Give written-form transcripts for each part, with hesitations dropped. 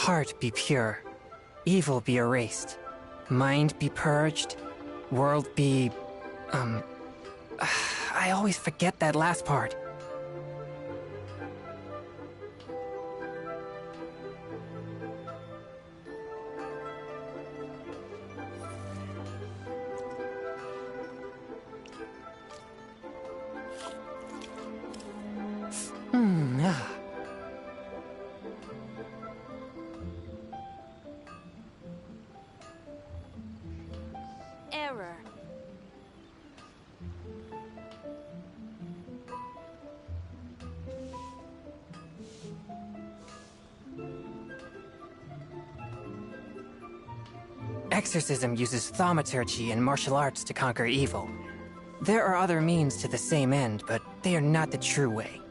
Heart be pure, evil be erased, mind be purged, world be... I always forget that last part. Error. Exorcism uses thaumaturgy and martial arts to conquer evil. There are other means to the same end, but they are not the true way.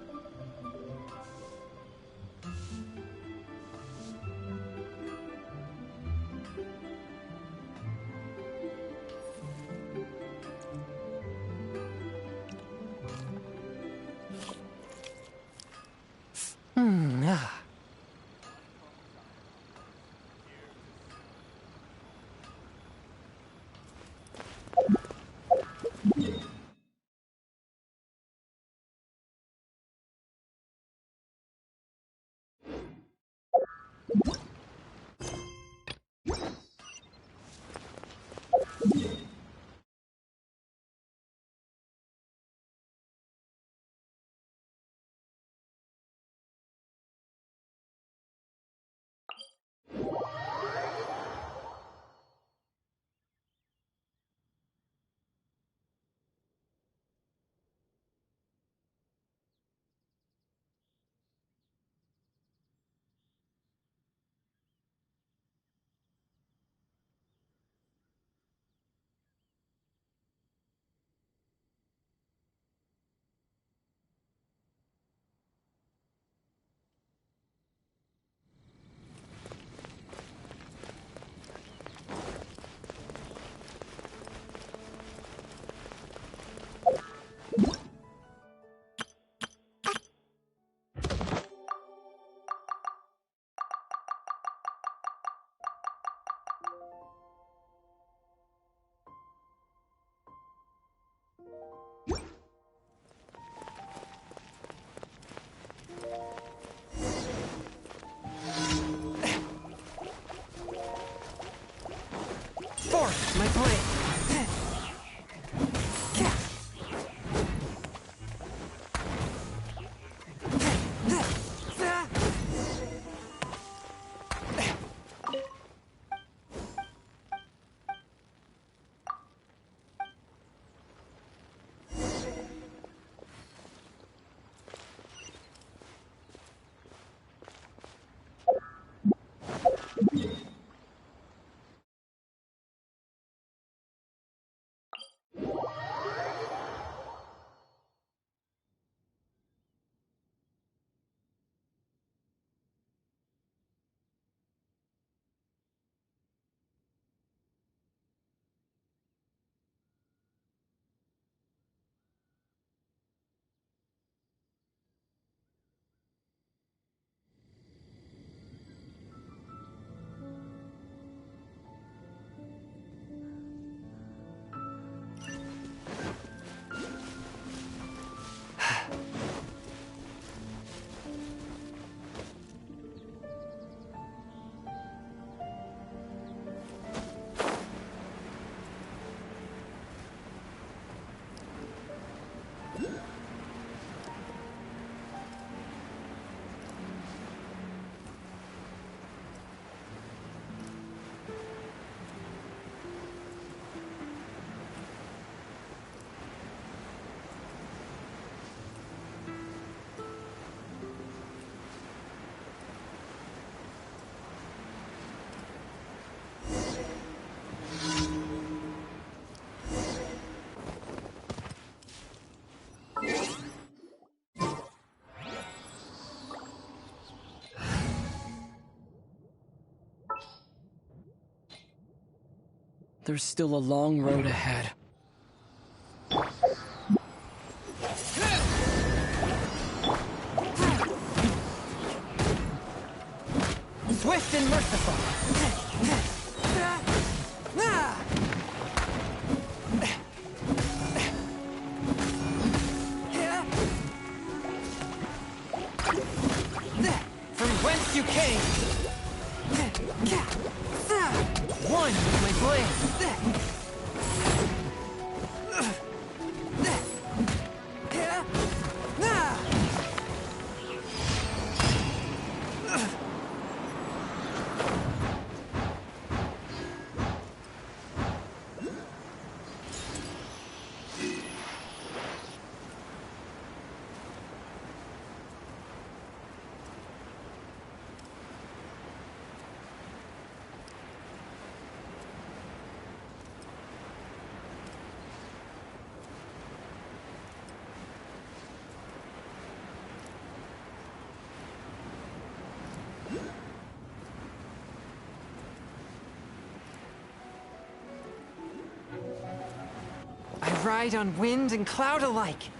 Forth, my blade! There's still a long road ahead. Swift swift and merciful. From whence you came. One with my blade. I ride on wind and cloud alike.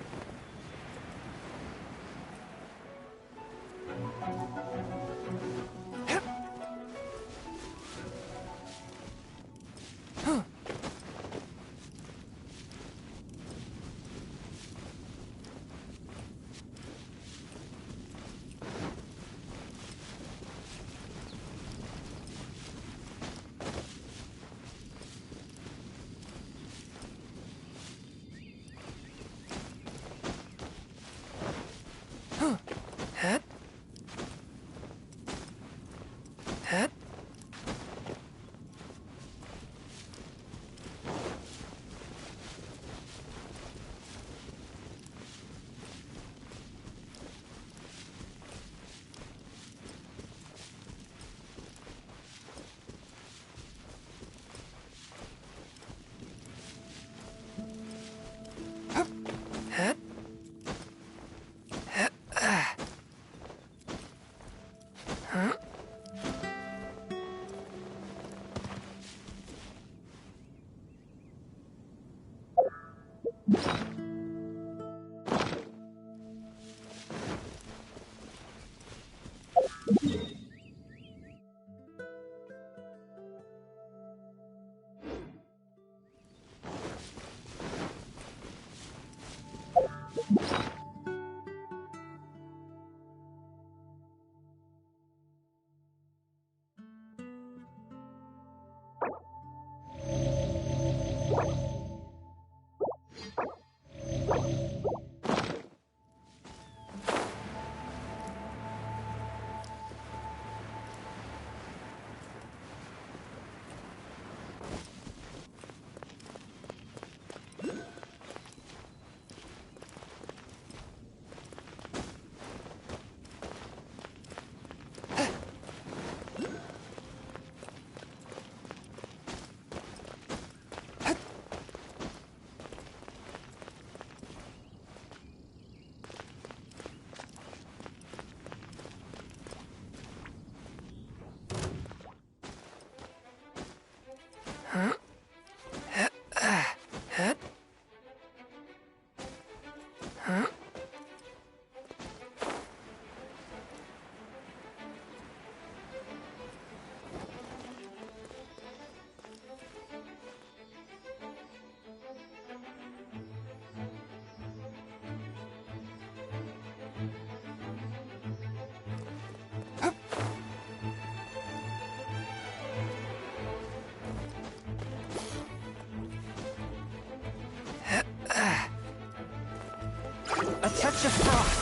A touch of frost.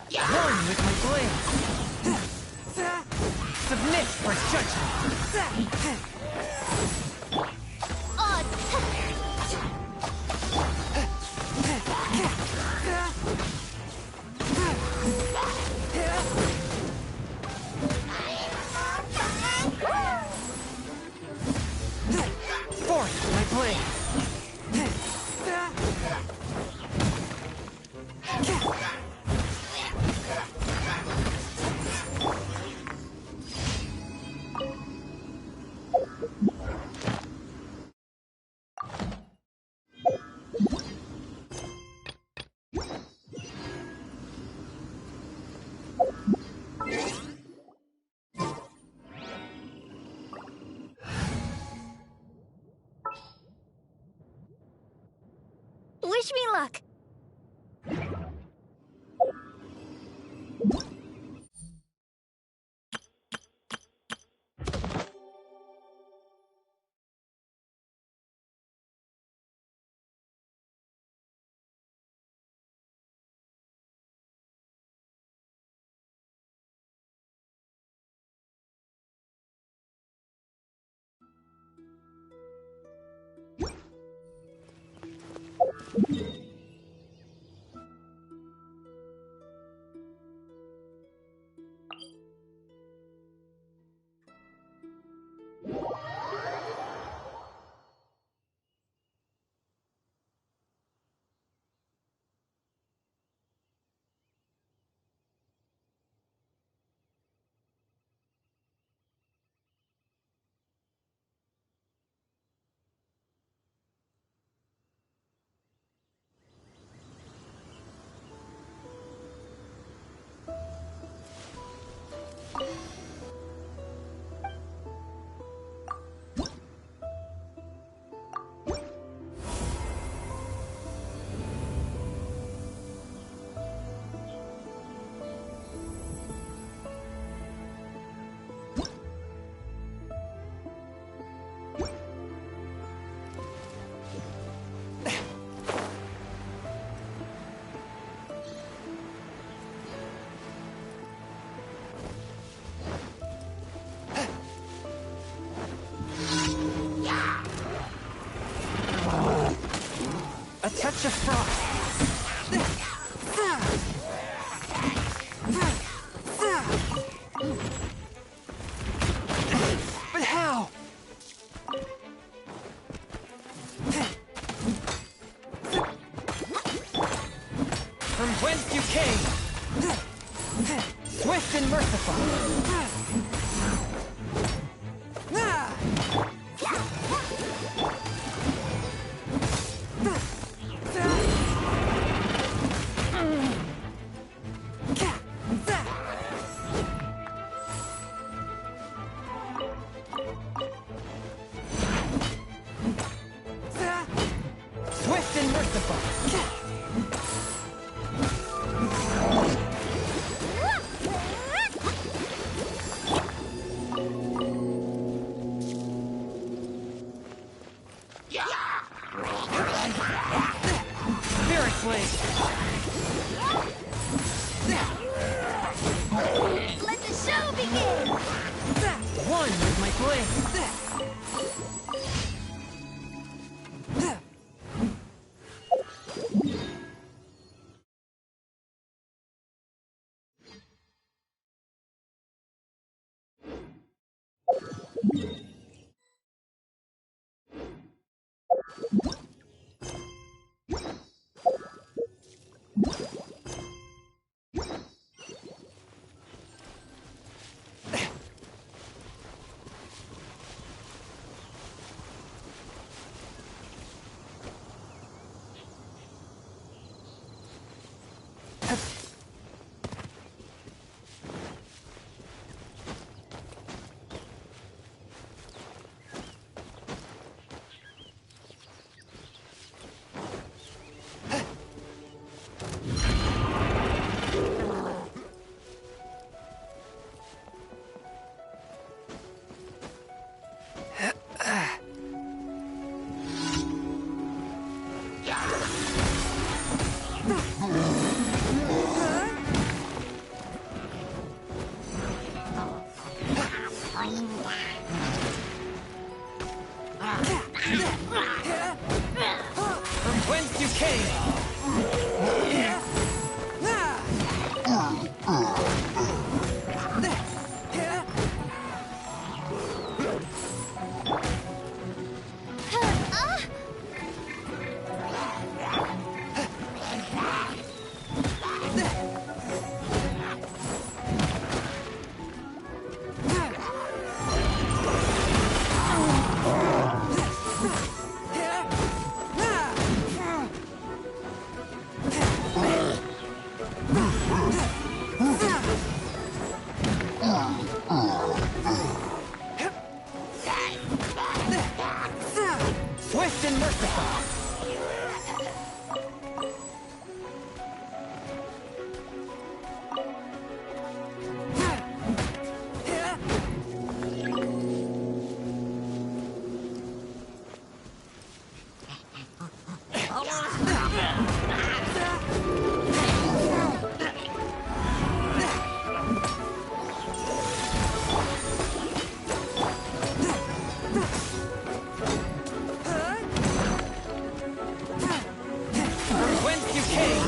One with my blade. Submit for judgment. Forth my blade. Wish me luck. A touch of frost. But how? From whence you came? Swift and merciful. Swift and merciful. Spirit Blade. Let the show begin! One with my blade. Swift and merciful. Whence you came.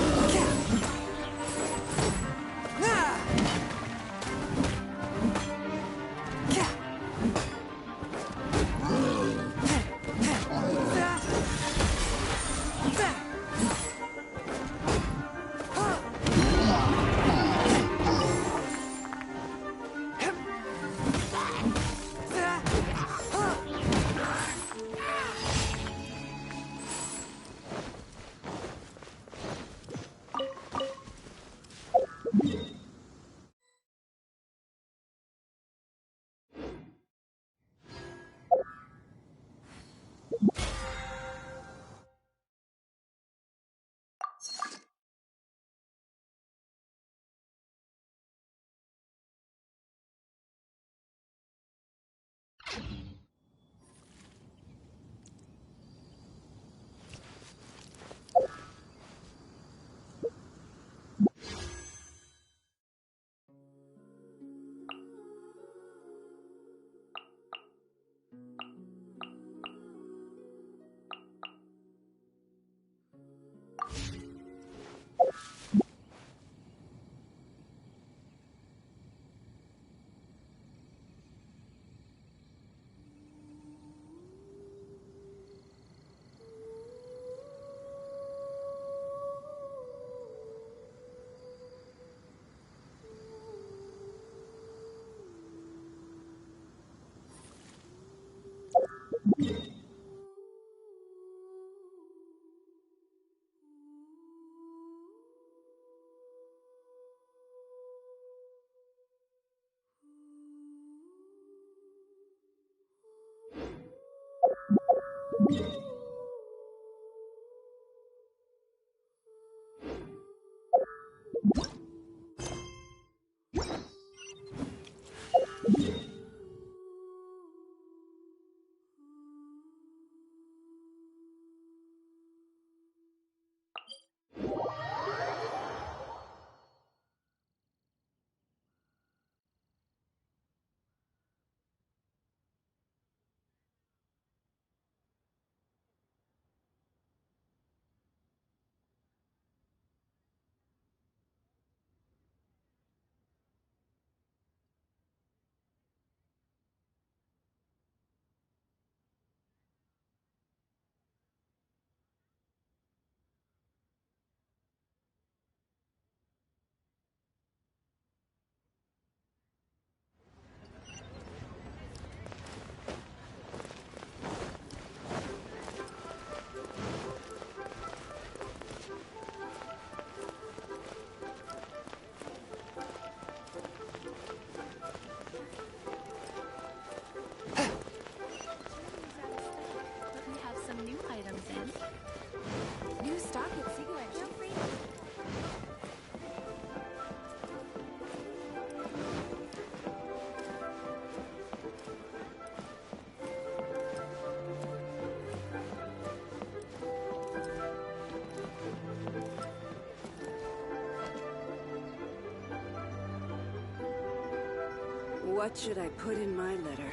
What should I put in my letter?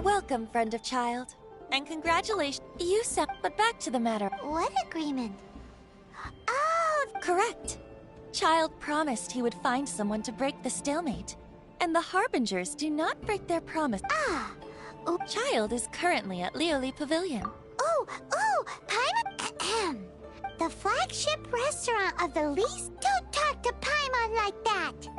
Welcome, friend of Child. And congratulations, you said. But back to the matter. What agreement? Oh! Correct. Child promised he would find someone to break the stalemate. And the Harbingers do not break their promise. Ah! Oh. Child is currently at Lioli Pavilion. Oh! Paimon! The flagship restaurant of the least. Don't talk to Paimon like that!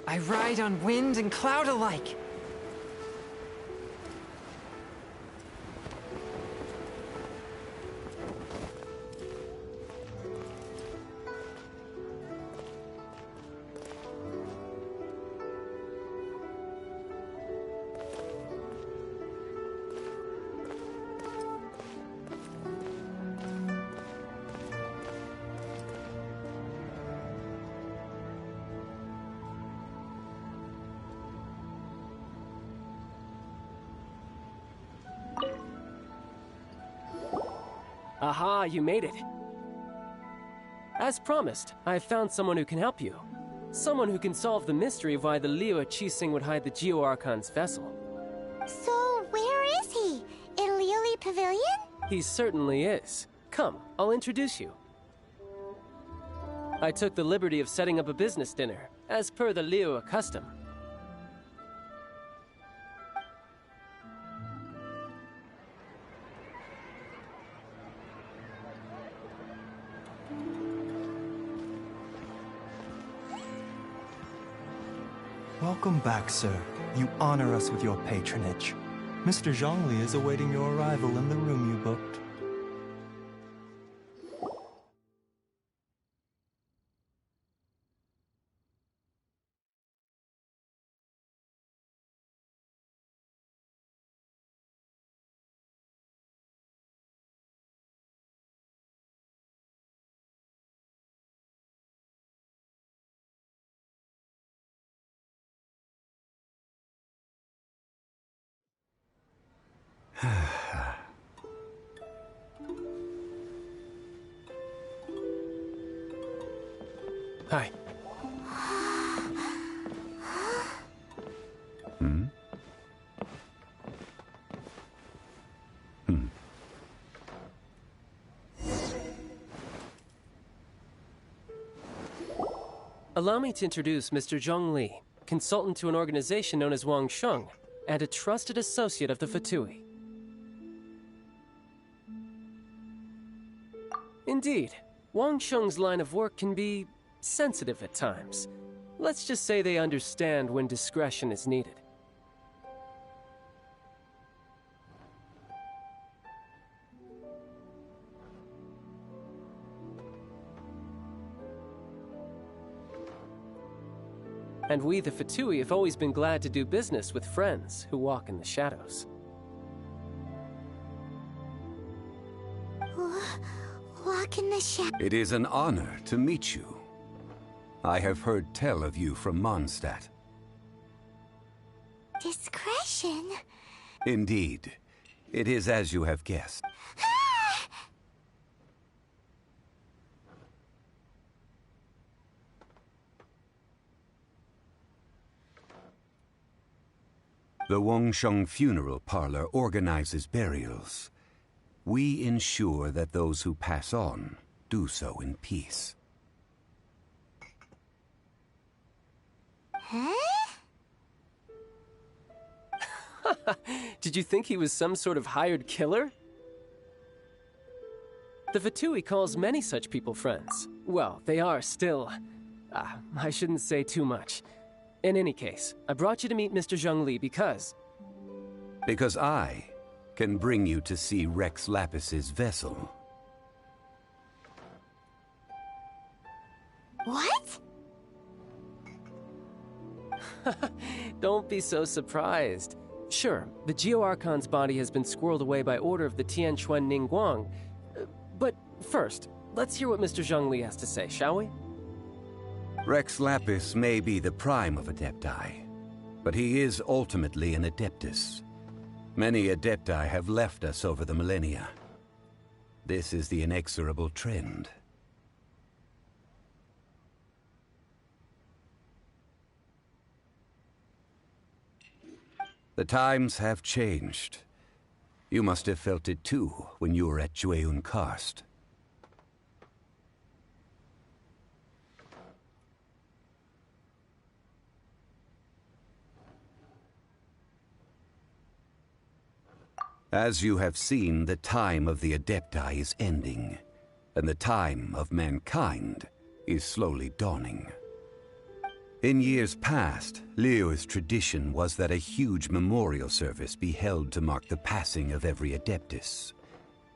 I ride on wind and cloud alike. Aha, you made it. As promised, I've found someone who can help you. Someone who can solve the mystery of why the Liu Qixing would hide the Geo-Archon's vessel. So, where is he? In Lioli Pavilion? He certainly is. Come, I'll introduce you. I took the liberty of setting up a business dinner, as per the Liu custom. Welcome back, sir. You honor us with your patronage. Mr. Zhongli is awaiting your arrival in the room you booked. Hi. Allow me to introduce Mr. Zhongli, consultant to an organization known as Wang Sheng, and a trusted associate of the Fatui. Indeed, Wang Sheng's line of work can be sensitive at times. Let's just say they understand when discretion is needed. And we, the Fatui, have always been glad to do business with friends who walk in the shadows. Walk in the shadows. It is an honor to meet you. I have heard tell of you from Mondstadt. Discretion? Indeed. It is as you have guessed. The Wangsheng Funeral Parlor organizes burials. We ensure that those who pass on do so in peace. Huh? Did you think he was some sort of hired killer? The Fatui calls many such people friends. Well, they are still... I shouldn't say too much. In any case, I brought you to meet Mr. Zhongli because... Because I can bring you to see Rex Lapis's vessel. What? Don't be so surprised. Sure, the Geo-Archon's body has been squirreled away by order of the Tianquan Ningguang. But first, let's hear what Mr. Zhongli has to say, shall we? Rex Lapis may be the prime of Adepti, but he is ultimately an Adeptus. Many Adepti have left us over the millennia. This is the inexorable trend. The times have changed. You must have felt it too when you were at Jueyun Karst. As you have seen, the time of the Adepti is ending, and the time of mankind is slowly dawning. In years past, Leo's tradition was that a huge memorial service be held to mark the passing of every Adeptus.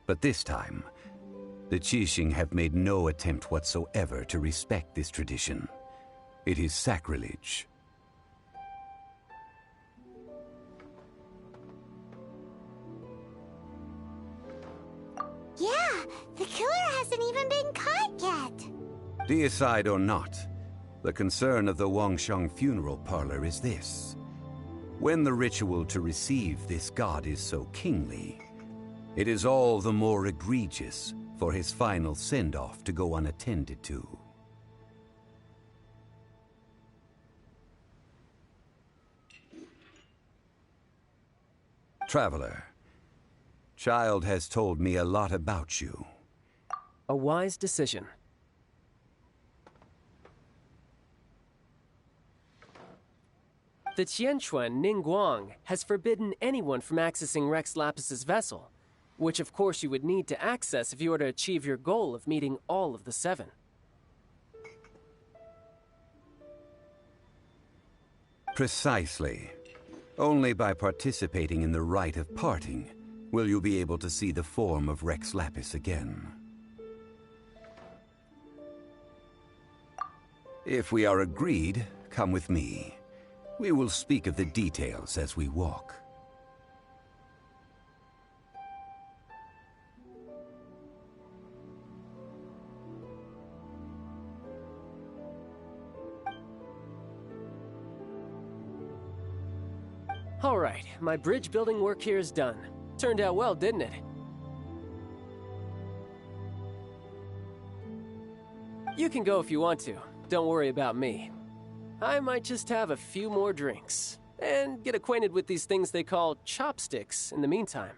But this time, the Qixing have made no attempt whatsoever to respect this tradition. It is sacrilege. Yeah, the killer hasn't even been caught yet. Deicide or not, the concern of the Wangsheng funeral parlor is this. When the ritual to receive this god is so kingly, it is all the more egregious for his final send-off to go unattended to. Traveler, Child has told me a lot about you. A wise decision. The Tianquan Ningguang has forbidden anyone from accessing Rex Lapis's vessel, which of course you would need to access if you were to achieve your goal of meeting all of the seven. Precisely. Only by participating in the rite of parting will you be able to see the form of Rex Lapis again. If we are agreed, come with me. We will speak of the details as we walk. All right, my bridge building work here is done. Turned out well, didn't it? You can go if you want to. Don't worry about me. I might just have a few more drinks, and get acquainted with these things they call chopsticks in the meantime.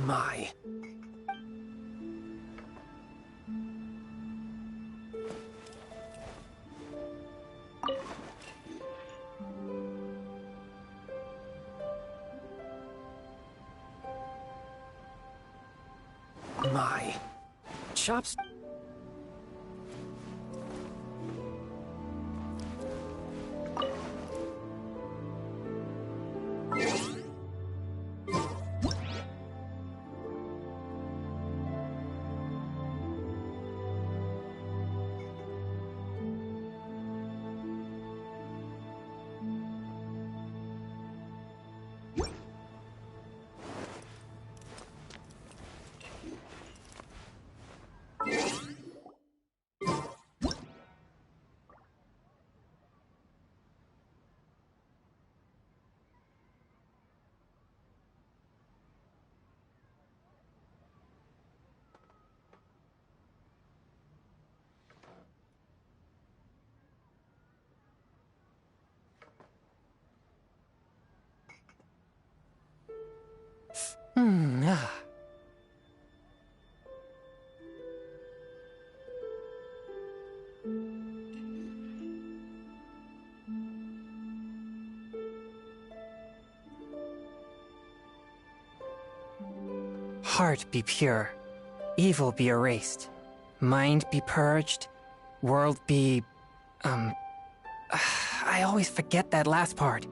My. My. Chops. Heart be pure, evil be erased, mind be purged, world be... I always forget that last part.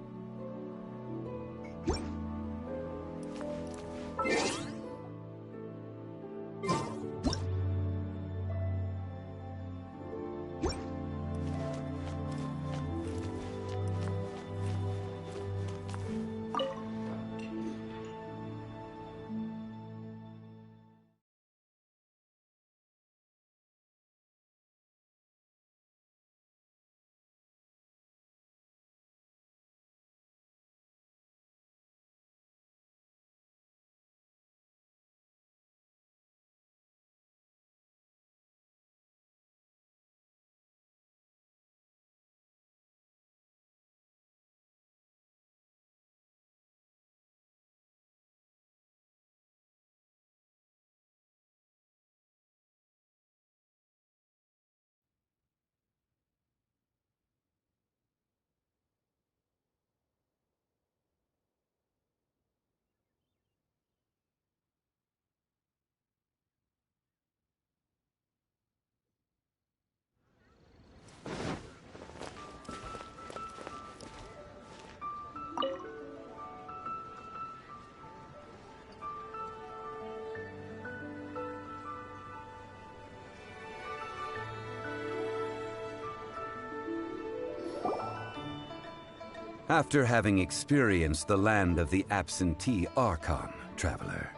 After having experienced the land of the absentee Archon, traveler,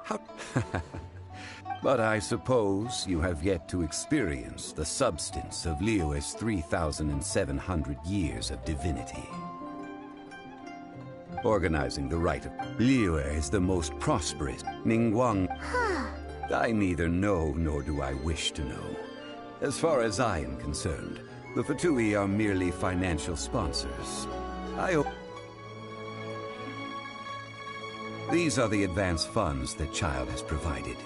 how... But I suppose you have yet to experience the substance of Liyue's 3,700 years of divinity. Organizing the rite of Liyue is the most prosperous Ningguang. I neither know nor do I wish to know. As far as I am concerned, the Fatui are merely financial sponsors. These are the advance funds that Child has provided.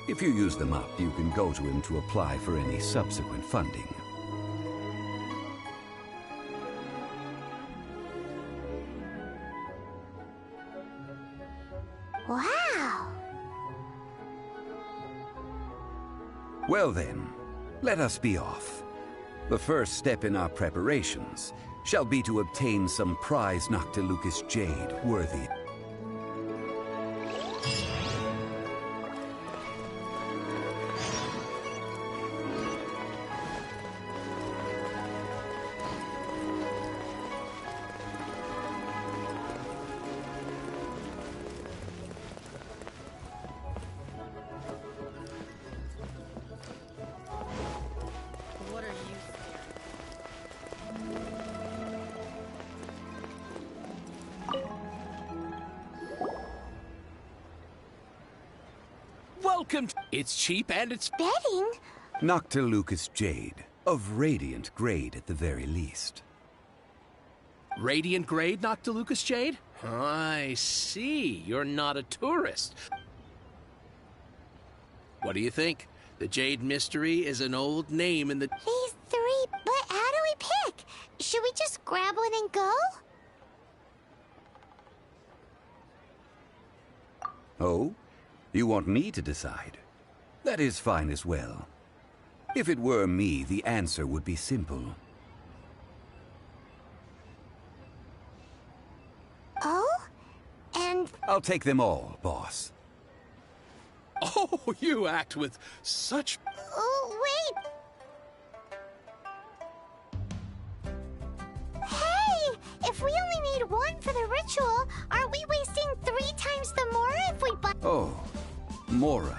If you use them up, you can go to him to apply for any subsequent funding. Wow! Well then, let us be off. The first step in our preparations shall be to obtain some prize Noctilucous jade worthy. It's cheap and it's Betting? Noctilucous jade, of radiant grade at the very least. radiant grade Noctilucous jade? I see. You're not a tourist. What do you think? The Jade Mystery is an old name in the... These three, but how do we pick? Should we just grab one and go? Oh? You want me to decide? That is fine as well. If it were me, the answer would be simple. Oh? And... I'll take them all, boss. Oh, you act with such... Oh, wait! Hey! If we only need one for the ritual, aren't we wasting 3 times the Mora if we buy... Oh, Mora.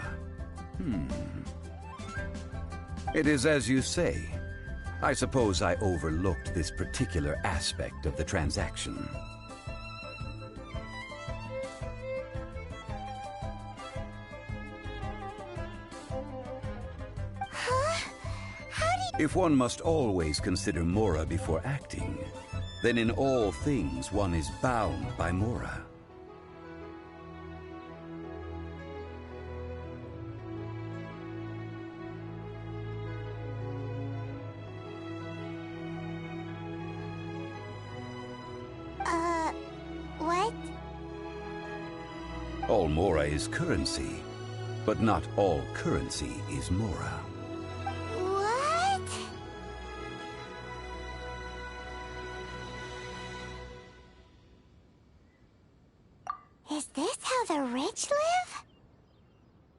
It is as you say. I suppose I overlooked this particular aspect of the transaction. Huh? How do you... If one must always consider Mora before acting, then in all things one is bound by Mora. All Mora is currency, but not all currency is Mora. What? Is this how the rich live?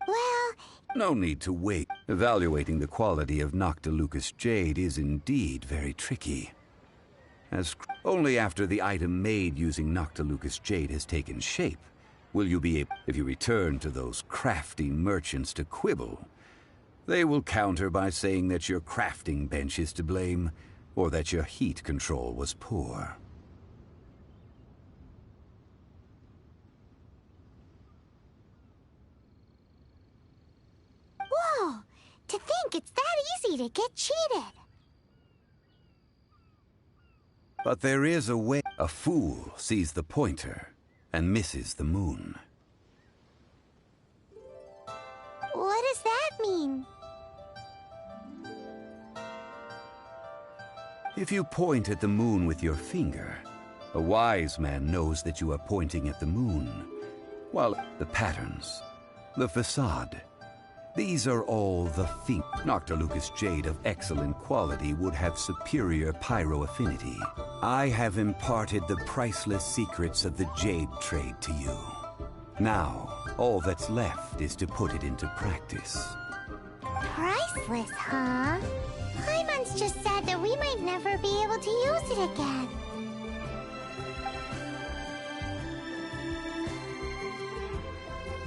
Well... No need to wait. Evaluating the quality of Noctilucous jade is indeed very tricky. As only after the item made using Noctilucous jade has taken shape will you be able... If you return to those crafty merchants to quibble, they will counter by saying that your crafting bench is to blame, or that your heat control was poor. Whoa! To think it's that easy to get cheated! But there is a way. A fool sees the pointer and misses the moon. What does that mean? If you point at the moon with your finger, a wise man knows that you are pointing at the moon, while the patterns, the facade, these are all the things. Noctilucous jade of excellent quality would have superior pyro affinity. I have imparted the priceless secrets of the jade trade to you. Now, all that's left is to put it into practice. Priceless, huh? Paimon's just said that we might never be able to use it again.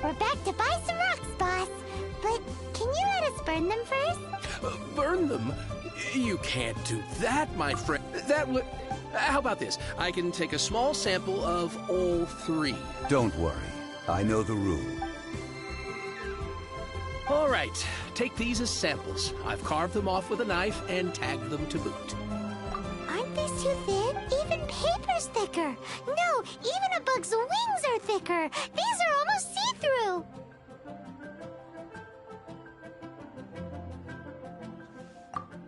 We're back to buy some rocks, boss. But can you let us burn them first? Burn them? You can't do that, my friend. That would... How about this? I can take a small sample of all three. Don't worry. I know the rule. All right. Take these as samples. I've carved them off with a knife and tagged them to boot. Aren't these too thin? Even paper's thicker. No, even a bug's wings are thicker. These are almost see-through.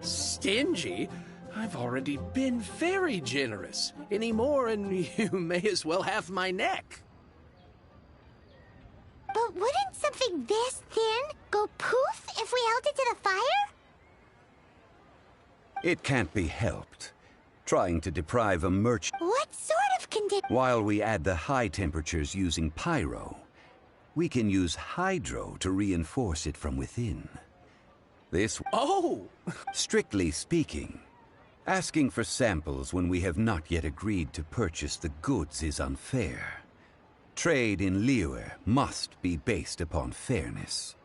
Stingy? I've already been very generous. Any more and you may as well have my neck. But wouldn't something this thin go poof if we held it to the fire? It can't be helped. Trying to deprive a merchant... What sort of condition? While we add the high temperatures using pyro, we can use hydro to reinforce it from within. This... Oh! Strictly speaking, asking for samples when we have not yet agreed to purchase the goods is unfair. Trade in Liyue must be based upon fairness.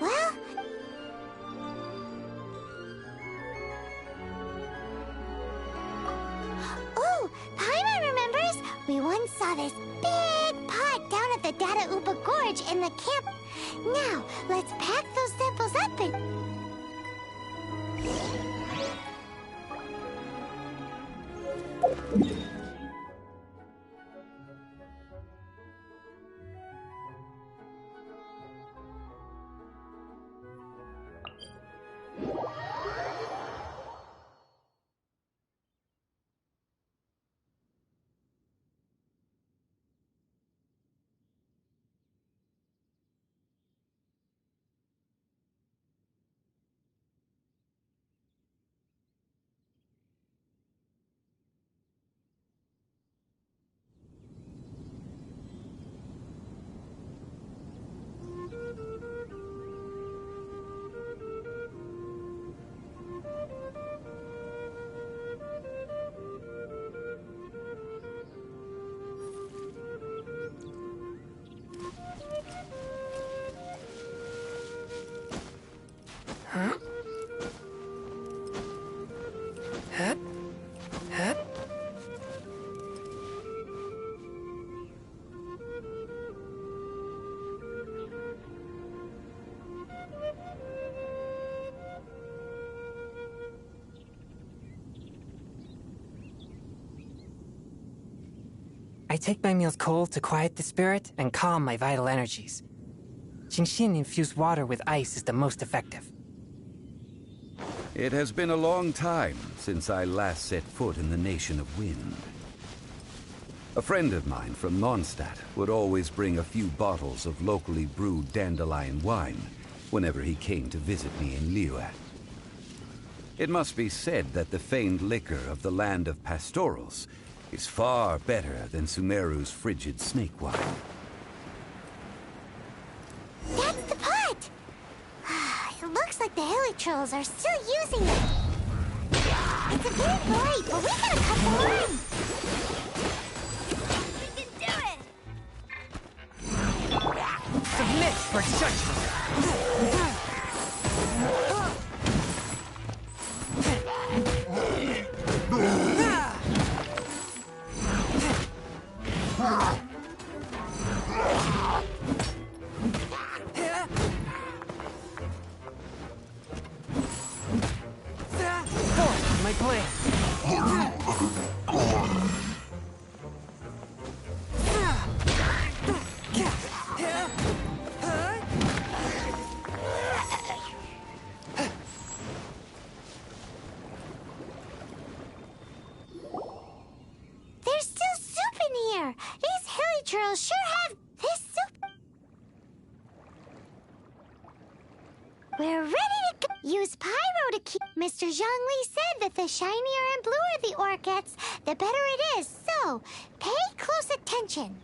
Well... Oh, Paimon remembers! We once saw this big pot down at the Data Upa Gorge in the camp. Now, let's pack those samples up and... I take my meals cold to quiet the spirit and calm my vital energies. Xingxin infused water with ice is the most effective. It has been a long time since I last set foot in the Nation of Wind. A friend of mine from Mondstadt would always bring a few bottles of locally brewed dandelion wine whenever he came to visit me in Liyue. It must be said that the famed liquor of the land of pastorals is far better than Sumeru's frigid snake wine. That's the pot! It looks like the hilly trolls are still using it. It's a bit bright, but we gotta cut the line! We can do it! Submit for judgment! My plan. There's still soup in here! These hilly trolls sure have this soup! We're ready to go! Use pyro to keep... Mr. Zhongli said that the shinier and bluer the ore gets, the better it is, so pay close attention.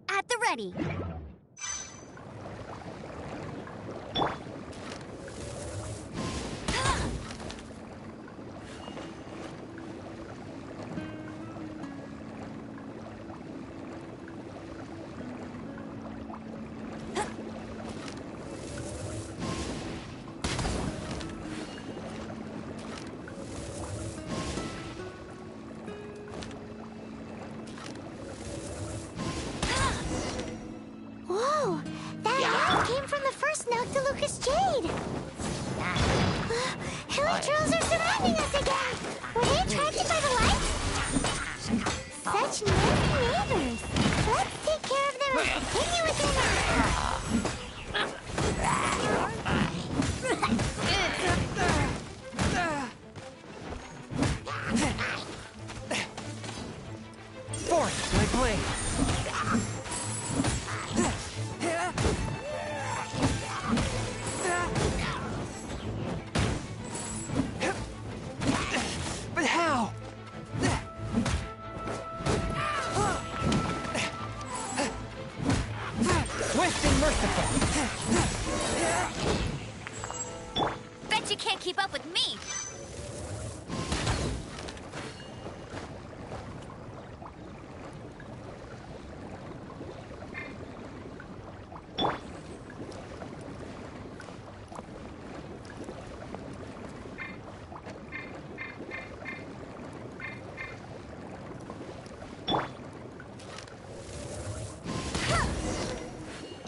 At the ready. Whoa! That light came from the first Noctilucous Jade! Hilly trolls are surrounding us again! Were they attracted by the light? Such nice neighbors! Let's take care of them and continue with dinner! Forth, my blade. But how? Swift and merciful. Bet you can't keep up with me!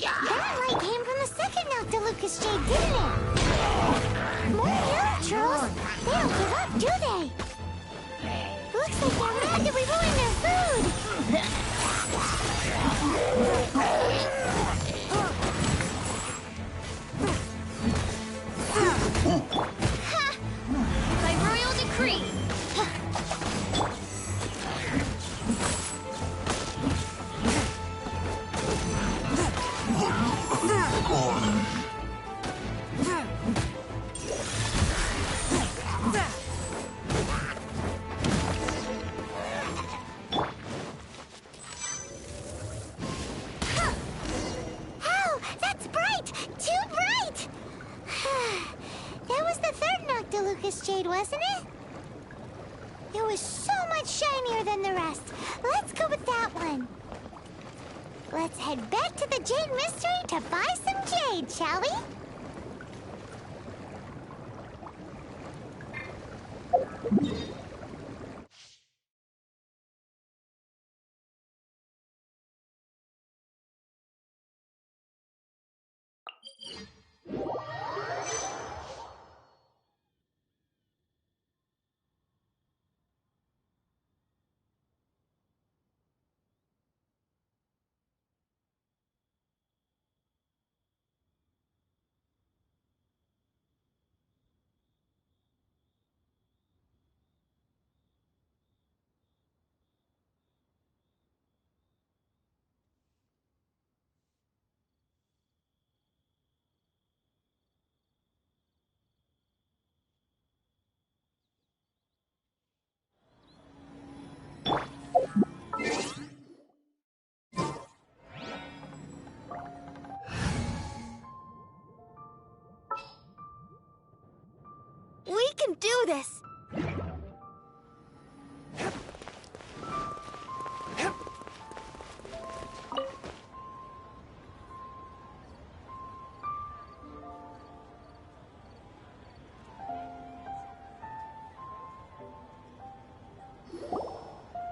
That light came from the second Noctilucous Jade, didn't it? More hilly trolls! Lucas jade, wasn't it? It was so much shinier than the rest. Let's go with that one. Let's head back to the Jade Mystery to buy some jade, shall we? We can do this!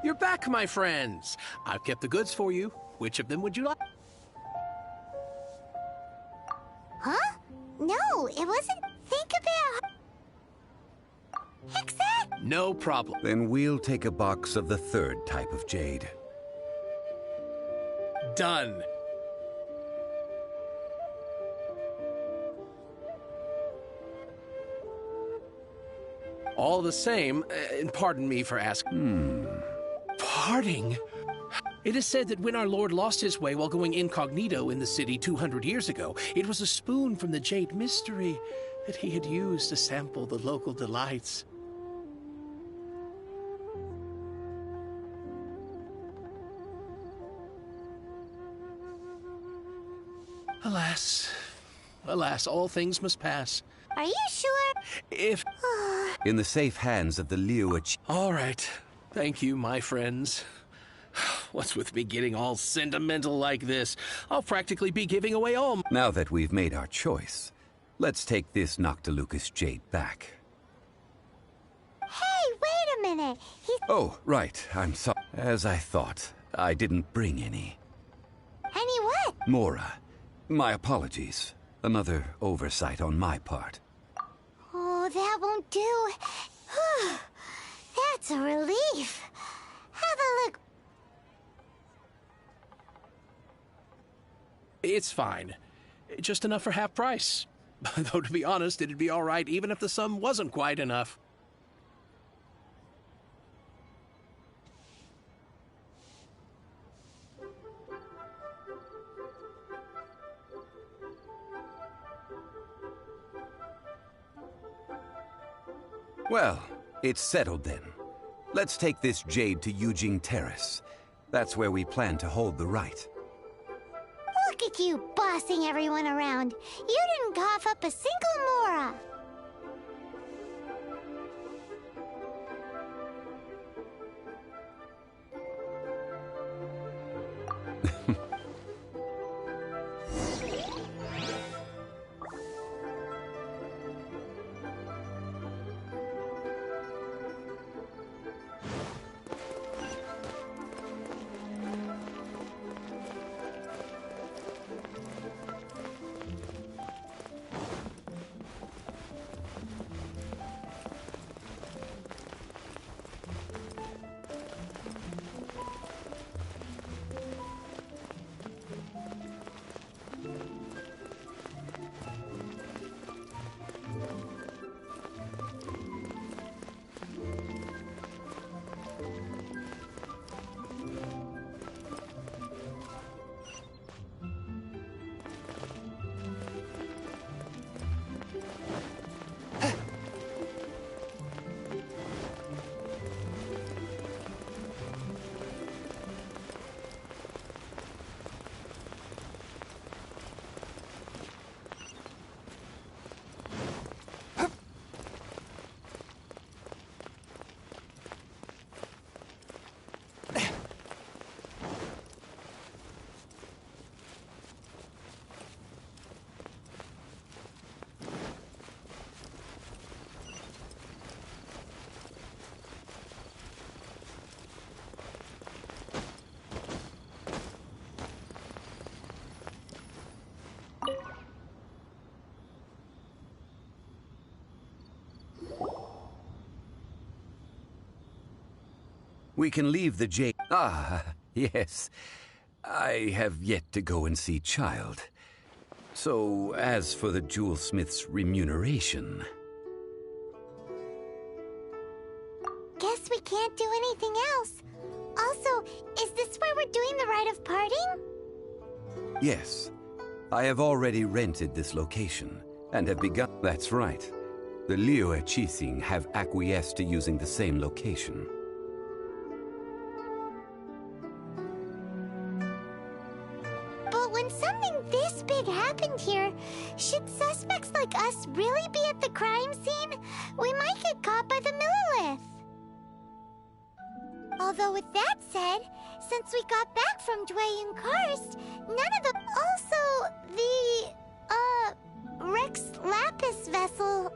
You're back, my friends. I've kept the goods for you. Which of them would you like? Huh? No, it wasn't. Think about... Hexa? No problem. Then we'll take a box of the third type of jade. Done. All the same, and pardon me for asking. Parting? It is said that when our Lord lost his way while going incognito in the city 200 years ago, it was a spoon from the Jade Mystery that he had used to sample the local delights. Alas, alas, all things must pass. Are you sure? If... In the safe hands of the Liu. All right. Thank you, my friends. What's with me getting all sentimental like this? I'll practically be giving away all... Now that we've made our choice, let's take this Noctilucous jade back. Hey, wait a minute. Oh, right. I'm sorry. As I thought, I didn't bring any. Any what? Mora, my apologies. Another oversight on my part. Oh, that won't do. That's a relief. Have a look. It's fine. Just enough for half price. Though, to be honest, it'd be all right even if the sum wasn't quite enough. Well, it's settled then. Let's take this jade to Yujing Terrace. That's where we plan to hold the rite. Look at you bossing everyone around. You didn't cough up a single Mora. We can leave the jade... Ah, yes. I have yet to go and see Child. So, as for the jewelsmith's remuneration... Guess we can't do anything else. Also, is this where we're doing the rite of parting? Yes. I have already rented this location, and have begun... That's right. The Liu Chising have acquiesced to using the same location. But when something this big happened here, should suspects like us really be at the crime scene? We might get caught by the Millilith. Although with that said, since we got back from Dwayne Karst, none of the... Also, the, Rex Lapis vessel...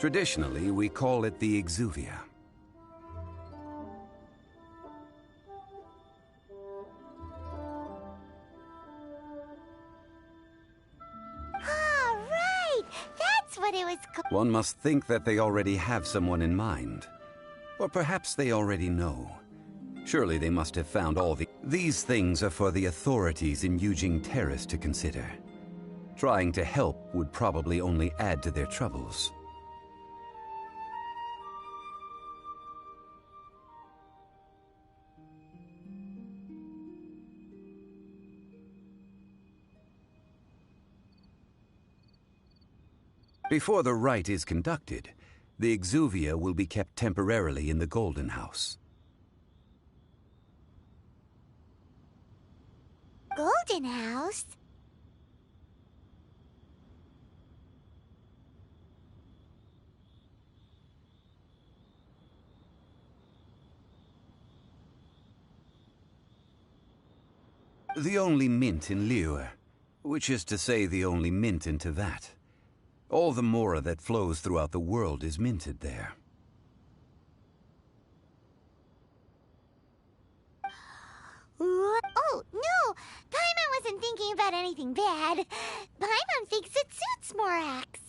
Traditionally, we call it the Exuvia. Ah, right! That's what it was called. One must think that they already have someone in mind. Or perhaps they already know. Surely they must have found all the... These things are for the authorities in Yujing Terrace to consider. Trying to help would probably only add to their troubles. Before the rite is conducted, the Exuvia will be kept temporarily in the Golden House. Golden House? The only mint in Liyue, which is to say the only mint in Teyvat. All the mora that flows throughout the world is minted there. Oh, no! Paimon wasn't thinking about anything bad. Paimon thinks it suits Morax.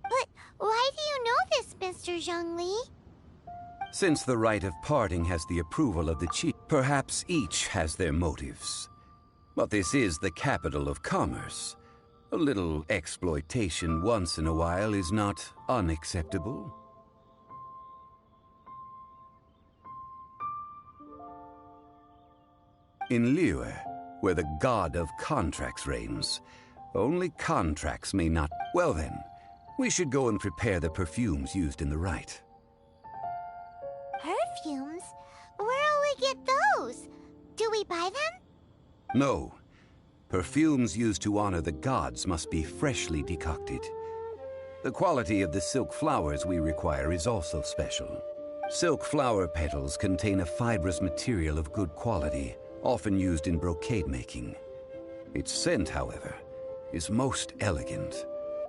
But why do you know this, Mr. Zhongli? Since the rite of parting has the approval of the chief, perhaps each has their motives. But this is the capital of commerce. A little exploitation once in a while is not unacceptable. In Liyue, where the god of contracts reigns, only contracts may not... Well then, we should go and prepare the perfumes used in the rite. Perfumes? Where'll we get those? Do we buy them? No. Perfumes used to honor the gods must be freshly decocted. The quality of the silk flowers we require is also special. Silk flower petals contain a fibrous material of good quality, often used in brocade making. Its scent, however, is most elegant,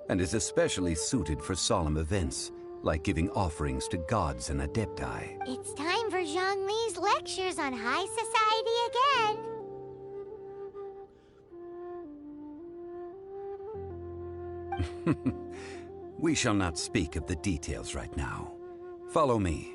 and is especially suited for solemn events, like giving offerings to gods and adepti. It's time for Zhongli's lectures on high society again. We shall not speak of the details right now. Follow me.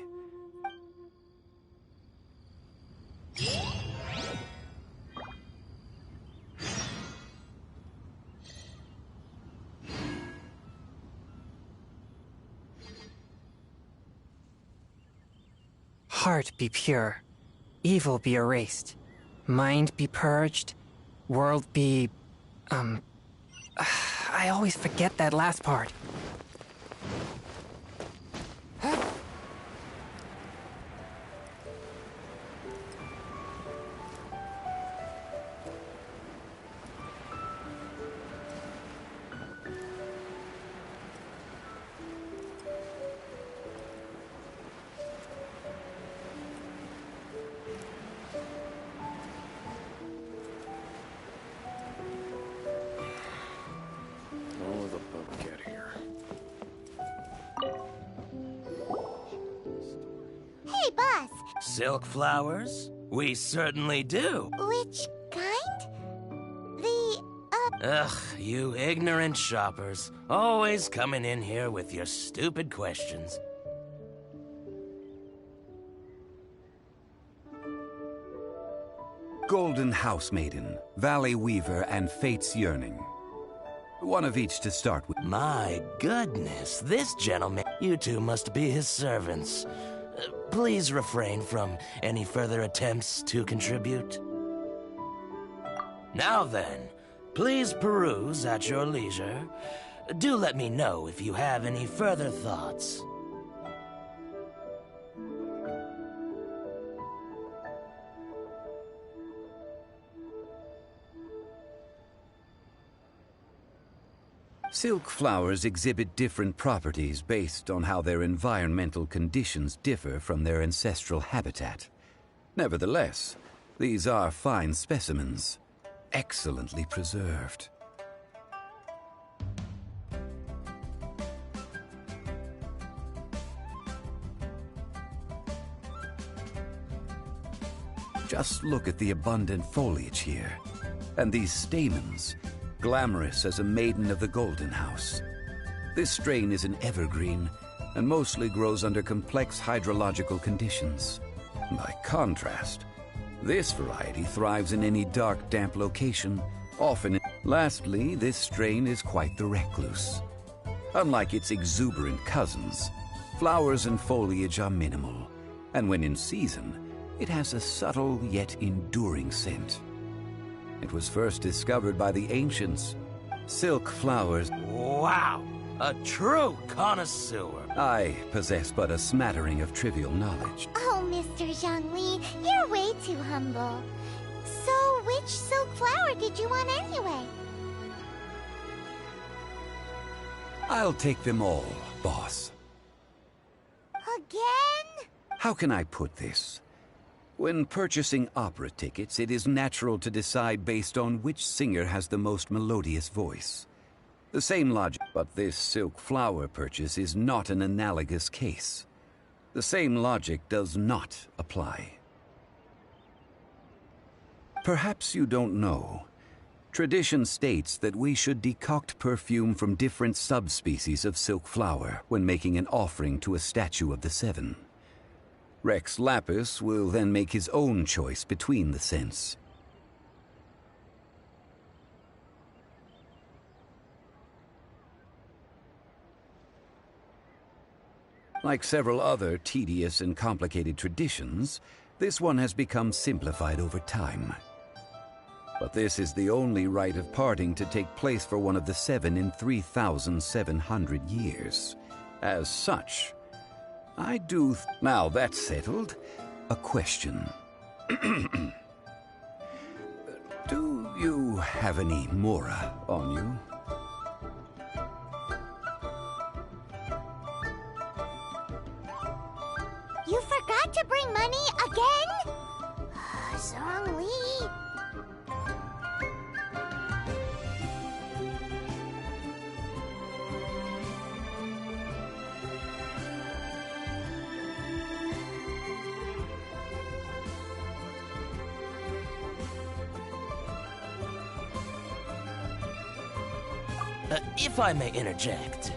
Heart be pure, evil be erased, mind be purged, world be... I always forget that last part. Hey, boss. Silk flowers? We certainly do. Which kind? Ugh, you ignorant shoppers. Always coming in here with your stupid questions. Golden House Maiden, Valley Weaver, and Fate's Yearning. One of each to start with. My goodness, this gentleman... You two must be his servants. Please refrain from any further attempts to contribute. Now then, please peruse at your leisure. Do let me know if you have any further thoughts. Silk flowers exhibit different properties based on how their environmental conditions differ from their ancestral habitat. Nevertheless, these are fine specimens, excellently preserved. Just look at the abundant foliage here, and these stamens, glamorous as a maiden of the Golden House. This strain is an evergreen, and mostly grows under complex hydrological conditions. By contrast, this variety thrives in any dark, damp location, often. Lastly, this strain is quite the recluse. Unlike its exuberant cousins, flowers and foliage are minimal, and when in season, it has a subtle yet enduring scent. It was first discovered by the ancients. Silk flowers... Wow! A true connoisseur! I possess but a smattering of trivial knowledge. Oh, Mr. Zhongli, you're way too humble. So, which silk flower did you want anyway? I'll take them all, boss. Again? How can I put this? When purchasing opera tickets, it is natural to decide based on which singer has the most melodious voice. The same logic, but this silk flower purchase is not an analogous case. The same logic does not apply. Perhaps you don't know. Tradition states that we should decoct perfume from different subspecies of silk flower when making an offering to a statue of the Seven. Rex Lapis will then make his own choice between the scents. Like several other tedious and complicated traditions, this one has become simplified over time. But this is the only rite of parting to take place for one of the seven in 3,700 years. As such, I do... Now that's settled, a question. Do you have any Mora on you? You forgot to bring money again? Zhongli. If I may interject,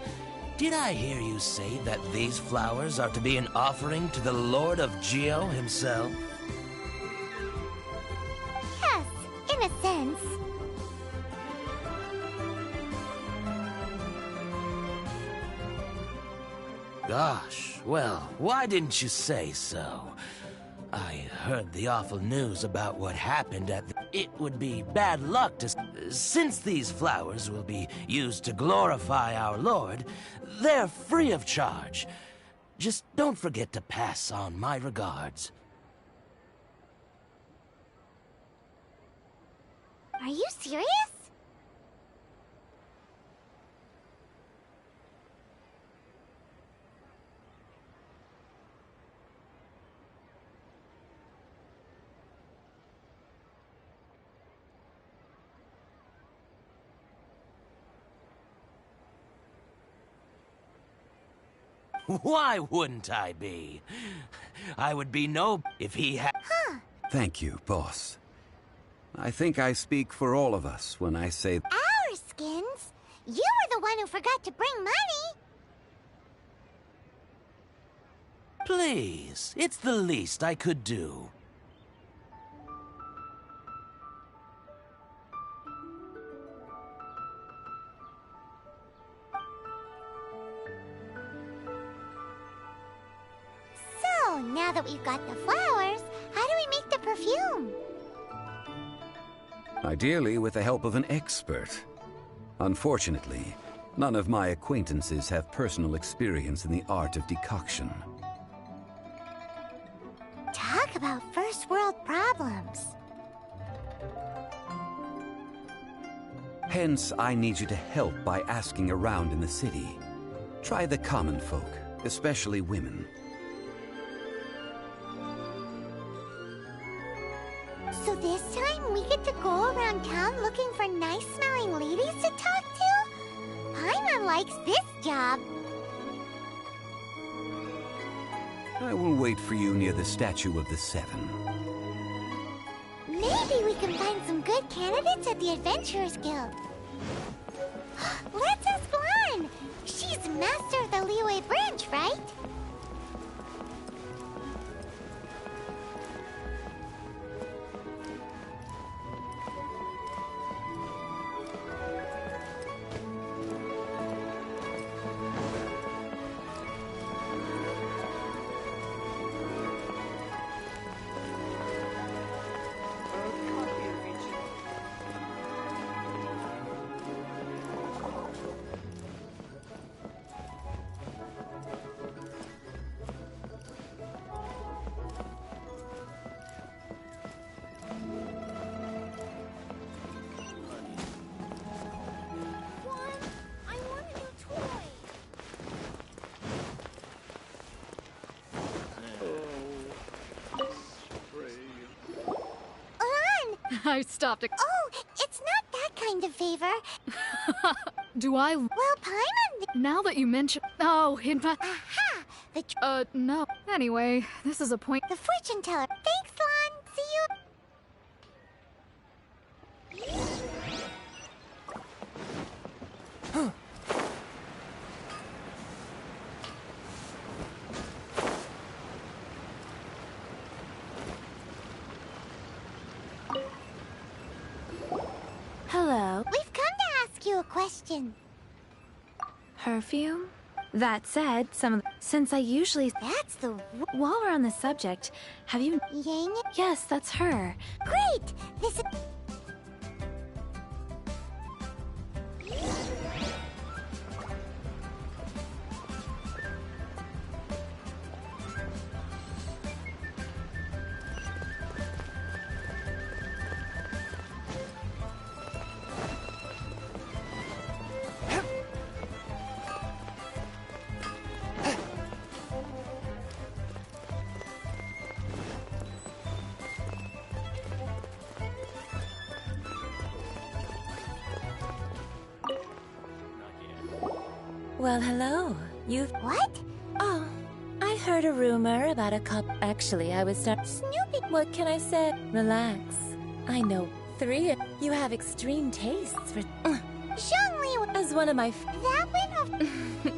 did I hear you say that these flowers are to be an offering to the Lord of Geo himself? Yes, in a sense. Gosh, well, why didn't you say so? I heard the awful news about what happened at the... It would be bad luck to... Since these flowers will be used to glorify our Lord, they're free of charge. Just don't forget to pass on my regards. Are you serious? Why wouldn't I be? I would be no if he had... Thank you, boss. I think I speak for all of us when I say... Ouch! one who forgot to bring money. Please, it's the least I could do. So, now that we've got the flowers, how do we make the perfume? Ideally with the help of an expert. Unfortunately, none of my acquaintances have personal experience in the art of decoction. Talk about first world problems. Hence, I need you to help by asking around in the city. Try the common folk, especially women. So this time we get to go around town looking for nice-smelling ladies to talk to? Paimon likes this job. I will wait for you near the Statue of the Seven. Maybe we can find some good candidates at the Adventurers Guild. Let's ask Lan. She's master of the Liyue branch, right? I stopped it. Oh, it's not that kind of favor. Do I? Well, Paimon... Now that you mention... Oh, in my... Aha! No. Anyway, this is a point... The fortune teller. Thanks, Lan. See you... Hello. We've come to ask you a question. Perfume? That said, since I usually... That's the... While we're on the subject, have you... Yang? Yes, that's her. Great! This is... Well, hello. You've... What? Oh, I heard a rumor about a couple... Actually, I was Snoopy. What can I say? Relax. I know three of... You have extreme tastes for... Zhongli... As one of my... That went off...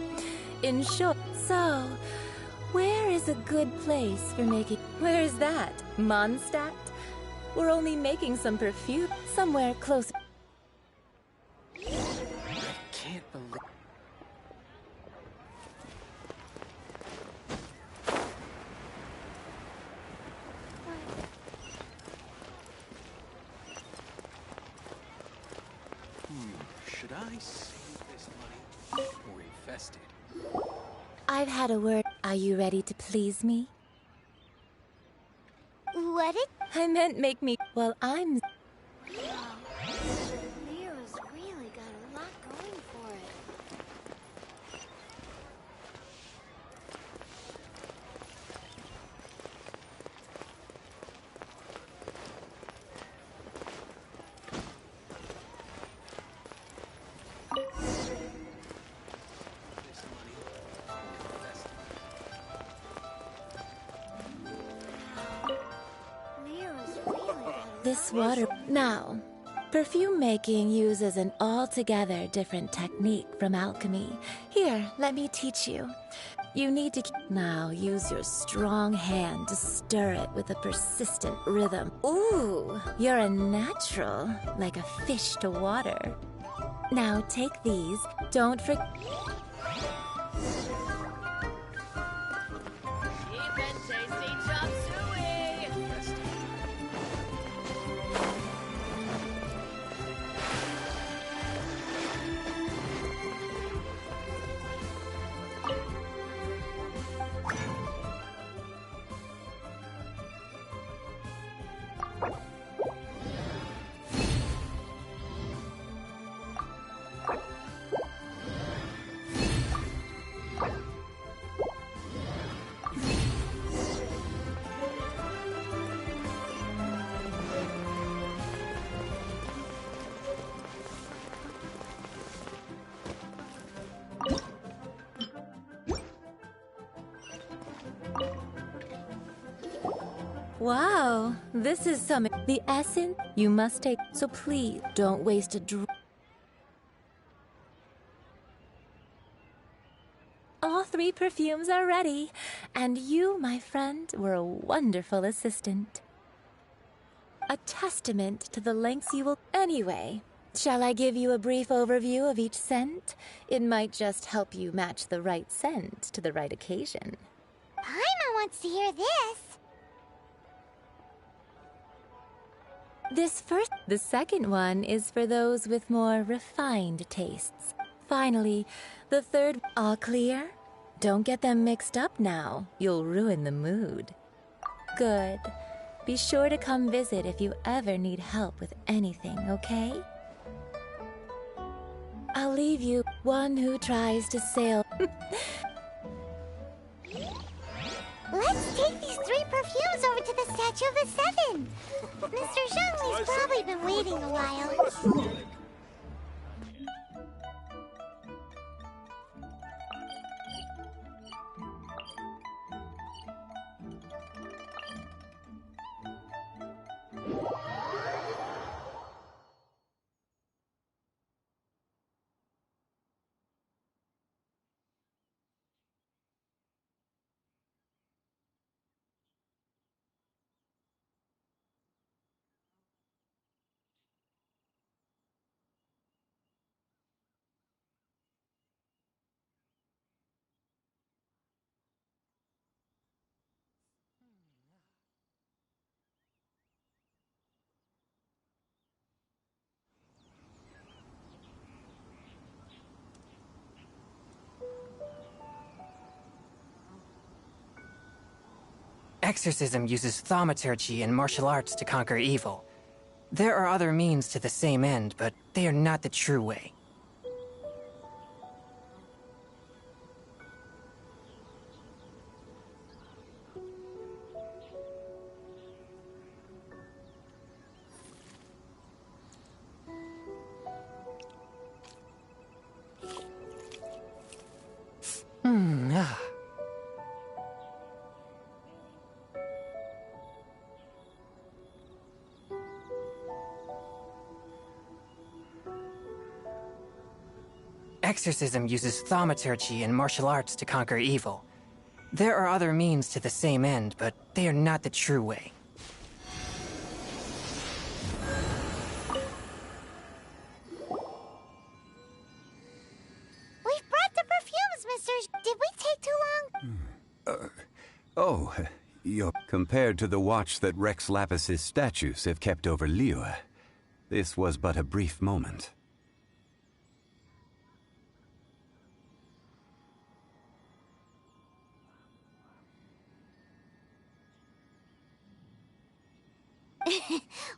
In short, so... Where is a good place for making... Where is that? Mondstadt? We're only making some perfume somewhere close... I can't believe... Should I save this money or invest it? I've had a word. Are you ready to please me? What did... I meant make me... Well, I'm... Leo's really got a lot going for it. This water... Now, Perfume making uses an altogether different technique from alchemy. Here, let me teach you. You need to now use your strong hand to stir it with a persistent rhythm. Ooh, you're a natural, like a fish to water. Now take these. Don't forget. Wow, this is the essence you must take, so please don't waste a drop. All 3 perfumes are ready, and you, my friend, were a wonderful assistant. A testament to the lengths you will... Anyway, shall I give you a brief overview of each scent? It might just help you match the right scent to the right occasion. Paimon wants to hear this. The second one is for those with more refined tastes. Finally, the third, all clear? Don't get them mixed up now. You'll ruin the mood. Good. Be sure to come visit if you ever need help with anything, okay? I'll leave you one who tries to sail. Let's take these 3 perfumes over to the Statue of the Seven. Mr. Zhongli's probably been waiting a while. Exorcism uses thaumaturgy and martial arts to conquer evil. There are other means to the same end, but they are not the true way. Exorcism uses thaumaturgy and martial arts to conquer evil. There are other means to the same end, but they are not the true way. We've brought the perfumes, Mr. Did we take too long? You're compared to the watch that Rex Lapis's statues have kept over Liyue. This was but a brief moment.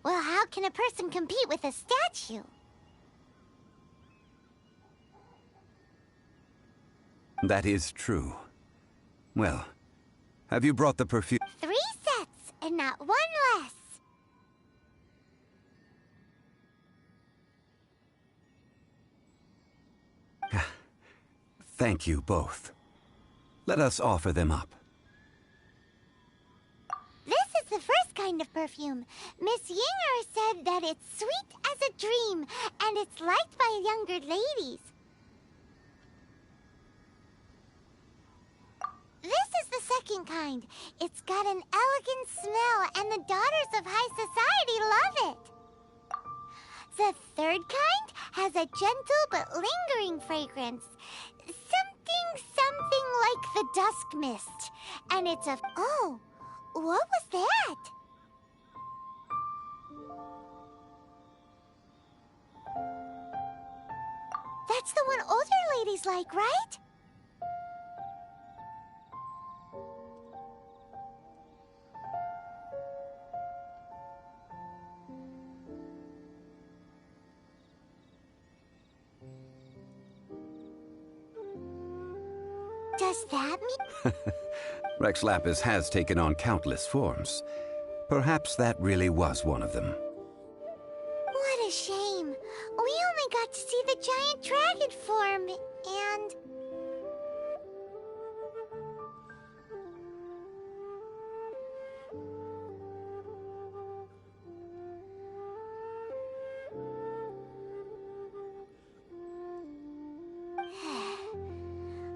Well, how can a person compete with a statue? That is true. Well, have you brought the perfume? 3 sets, and not one less. Thank you both. Let us offer them up. This is the first kind of perfume. Miss Yinger said that it's sweet as as a dream, and it's liked by younger ladies. This is the second kind. It's got an elegant smell, and the daughters of high society love it. The third kind has a gentle but lingering fragrance. Something like the dusk mist. And it's a... Oh, what was that? That's the one older ladies like, right? Does that mean... Rex Lapis has taken on countless forms. Perhaps that really was one of them. What a shame. We only got to see the giant dragon form, and...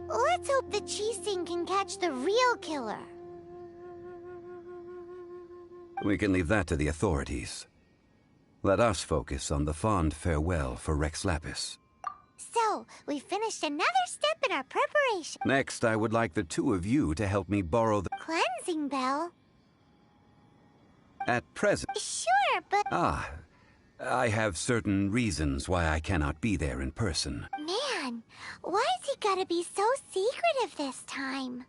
Let's hope the Chising can catch the real killer. We can leave that to the authorities. Let us focus on the fond farewell for Rex Lapis. So, we finished another step in our preparation. Next, I would like the two of you to help me borrow the Cleansing bell? at present. Sure, but... I have certain reasons why I cannot be there in person. Man, why's he gotta be so secretive this time?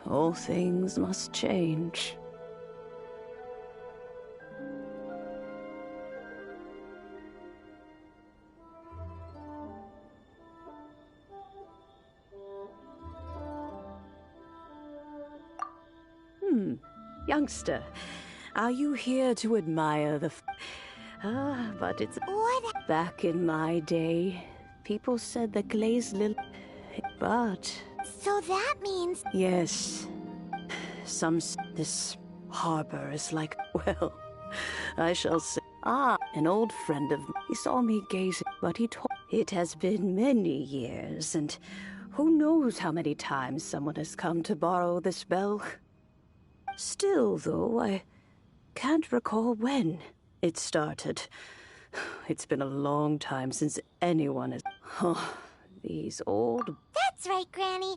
All things must change. Youngster, are you here to admire the... but it's... What? Back in my day, people said the glazed lily... But... So that means... Yes. This harbor is like... Well, I shall say... An old friend of mine. He saw me gazing, but he told... It has been many years, and who knows how many times someone has come to borrow this bell. Still, though, I can't recall when it started. It's been a long time since anyone has... Oh, these old... That's right, Granny.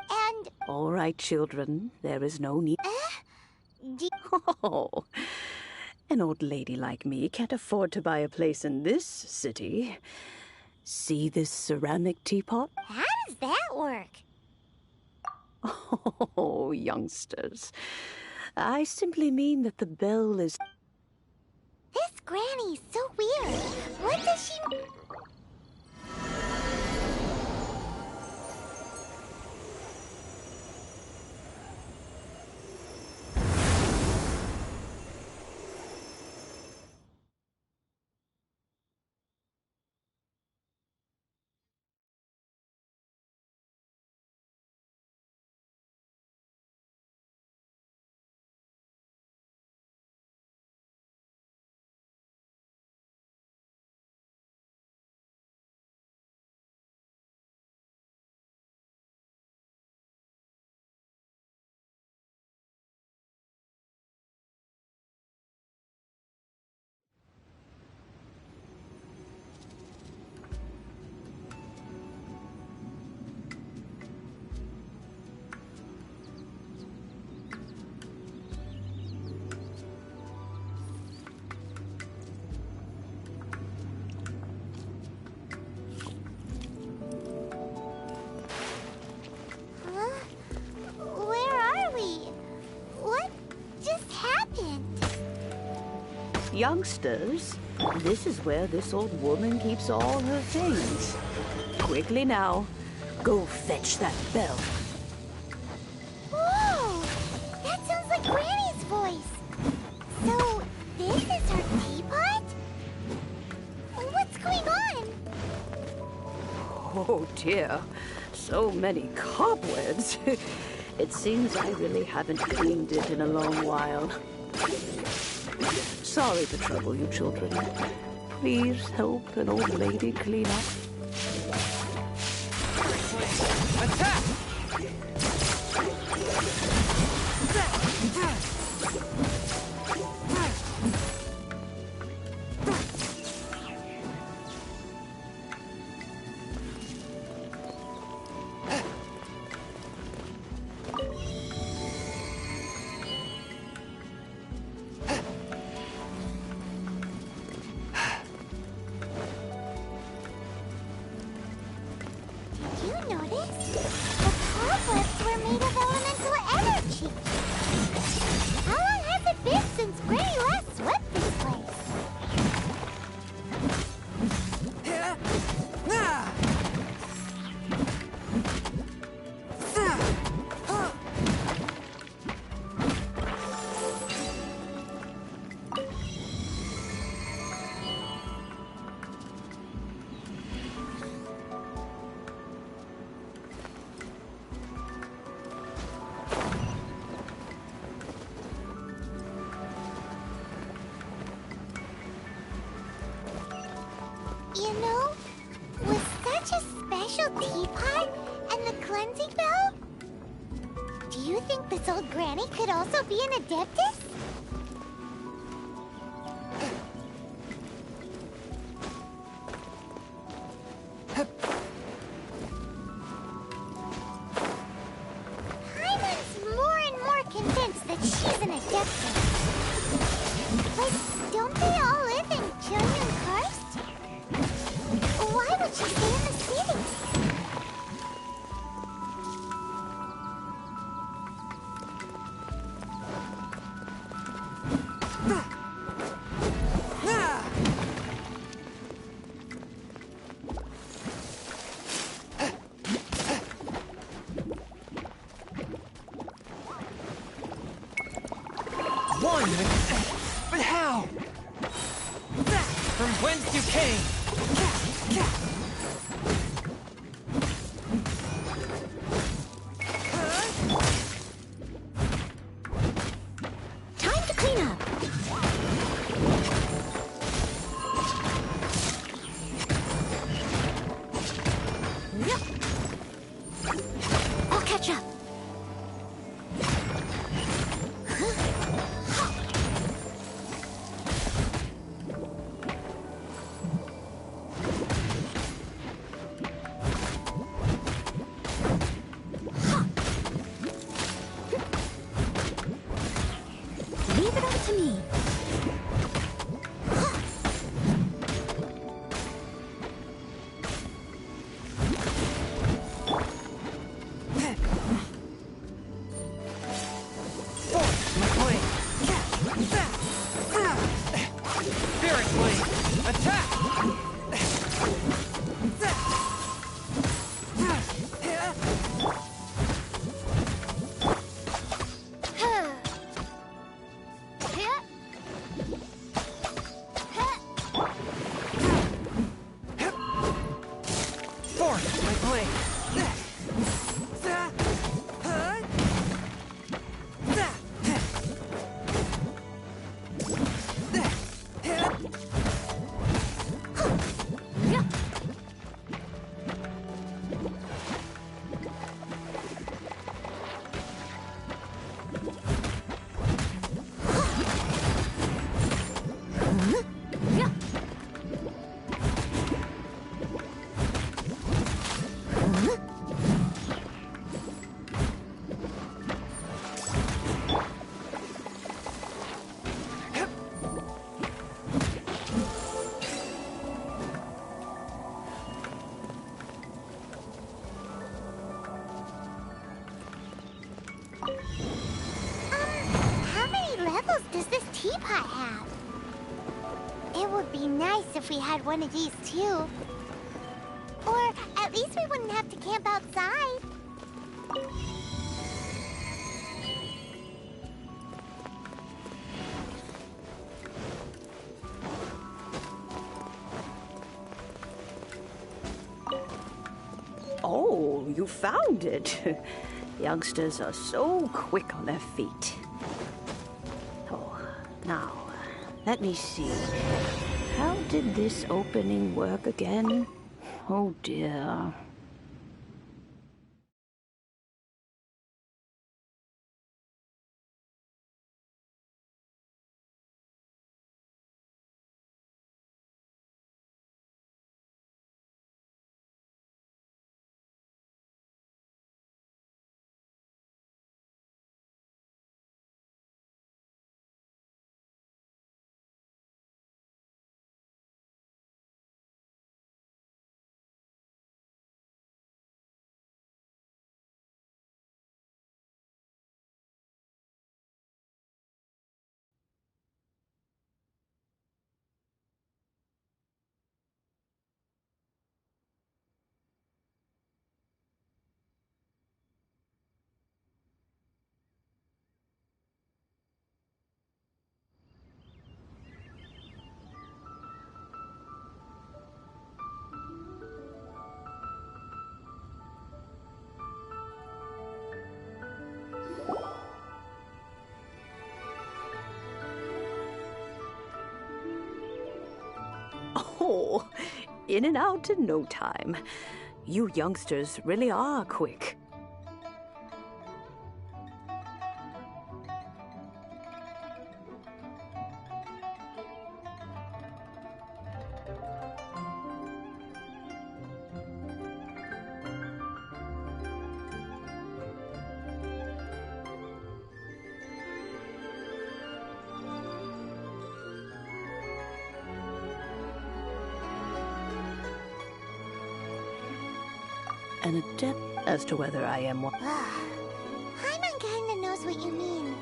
And... All right, children. There is no need... Oh, an old lady like me can't afford to buy a place in this city. See this ceramic teapot? How does that work? Oh, youngsters. I simply mean that the bell is... This Granny's so weird. What does she... Youngsters, this is where this old woman keeps all her things. Quickly now, go fetch that bell. Whoa! That sounds like Granny's voice. So, this is her teapot? What's going on? Oh dear, so many cobwebs. It seems I really haven't cleaned it in a long while. Sorry to trouble you, children. Please help an old lady clean up. Attack! You know, with such a special teapot and the cleansing bell, do you think this old granny could also be an adeptus? Paimon's more and more convinced that she's an adeptus. But don't they all live in Chilgli? Why would she stay in the city? One! But how? From whence you came? Time to clean up. Yep. I'll catch up. Leave it up to me. My blade! does this teapot have? It would be nice if we had one of these too. Or at least we wouldn't have to camp outside. Oh, you found it. Youngsters are so quick on their feet. Oh, now, let me see. How did this opening work again? Oh dear. Oh, in and out in no time. You youngsters really are quick. An adept as to whether I am one. Paimon kinda knows what you mean,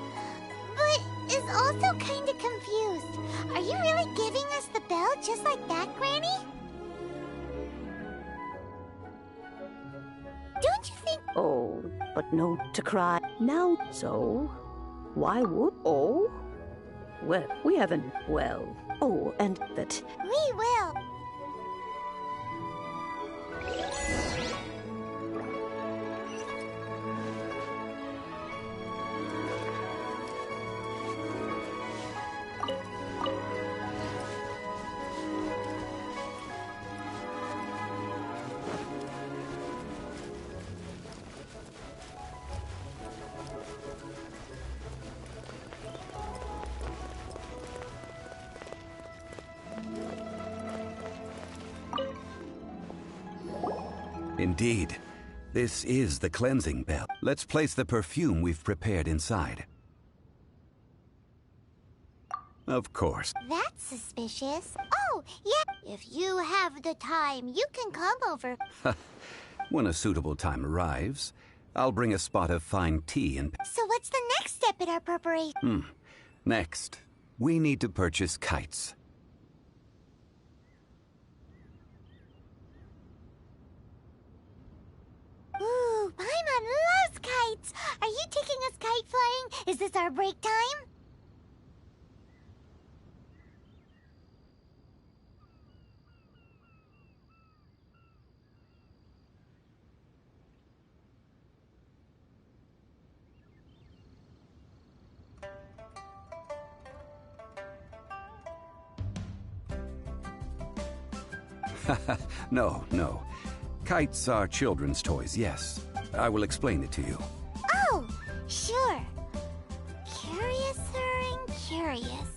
but is also kinda confused. Are you really giving us the bell just like that, Granny? Don't you think— Oh, but no to cry. Now, so, why would— Oh? Well, we haven't— Well, oh, and that— We will. Indeed. This is the cleansing bell. Let's place the perfume we've prepared inside. Of course. That's suspicious. Oh, yeah. If you have the time, you can come over. When a suitable time arrives, I'll bring a spot of fine tea and... So what's the next step in our preparation? Next, we need to purchase kites. Ooh, Paimon loves kites! Are you taking us kite flying? Is this our break time? No, no. Kites are children's toys, yes. I will explain it to you. Oh, sure. Curiouser and curiouser.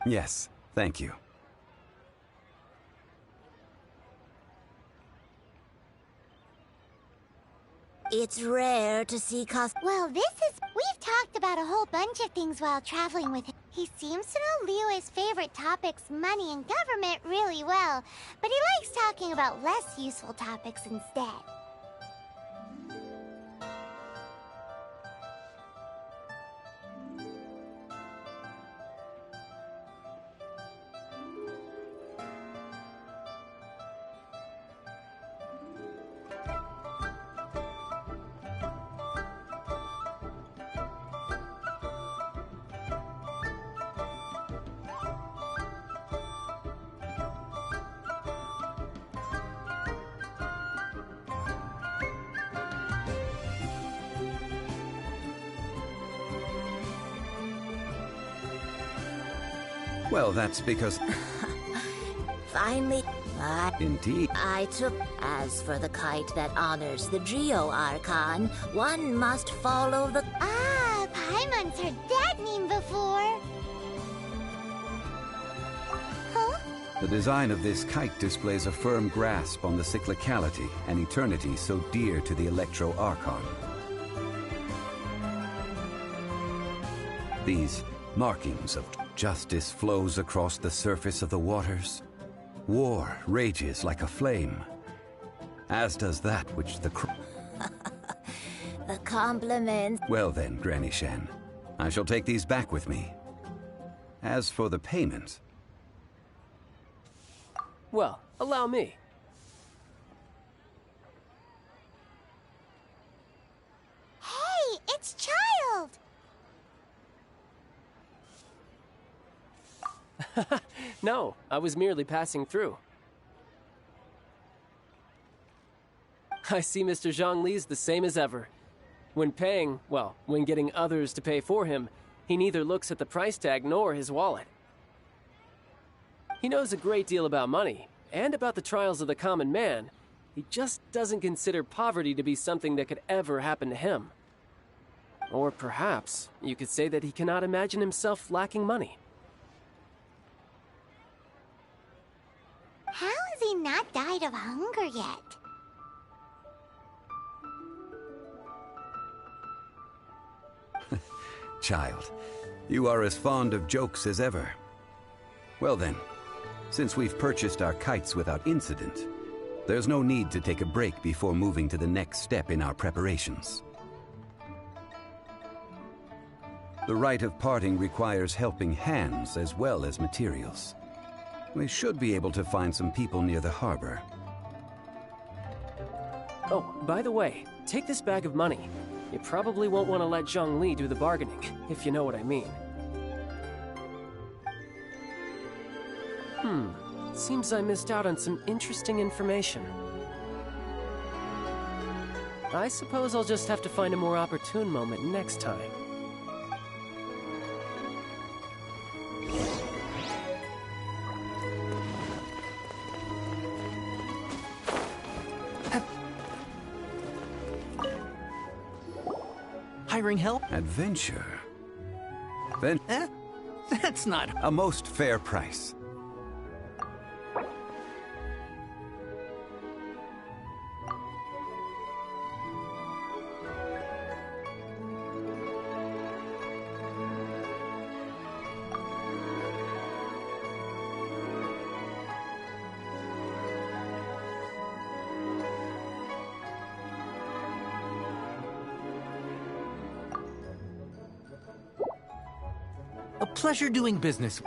Yes, thank you. It's rare to see Well, we've talked about a whole bunch of things while traveling with him. He seems to know Liyue's favorite topics, money and government, really well. But he likes talking about less useful topics instead. Well, that's because... Finally, Indeed. I took... As for the kite that honors the Geo Archon, one must follow the... Ah, Paimon's heard that name before. Huh? The design of this kite displays a firm grasp on the cyclicality and eternity so dear to the Electro Archon. These markings of justice flows across the surface of the waters. War rages like a flame, as does that which the The compliments. Well then, Granny Shen, I shall take these back with me. As for the payment... Well, allow me. Hey, it's Child! No, I was merely passing through. I see Mr. Zhongli's the same as ever. When paying, well, when getting others to pay for him, he neither looks at the price tag nor his wallet. He knows a great deal about money, and about the trials of the common man. He just doesn't consider poverty to be something that could ever happen to him. Or perhaps, you could say that he cannot imagine himself lacking money. How has he not died of hunger yet? Child, you are as fond of jokes as ever. Well then, since we've purchased our kites without incident, there's no need to take a break before moving to the next step in our preparations. The rite of parting requires helping hands as well as materials. We should be able to find some people near the harbor. Oh, by the way, take this bag of money. You probably won't want to let Zhongli do the bargaining, if you know what I mean. Seems I missed out on some interesting information. I suppose I'll just have to find a more opportune moment next time. Hiring help? Adventure. Then... That's not... A most fair price. A pleasure doing business.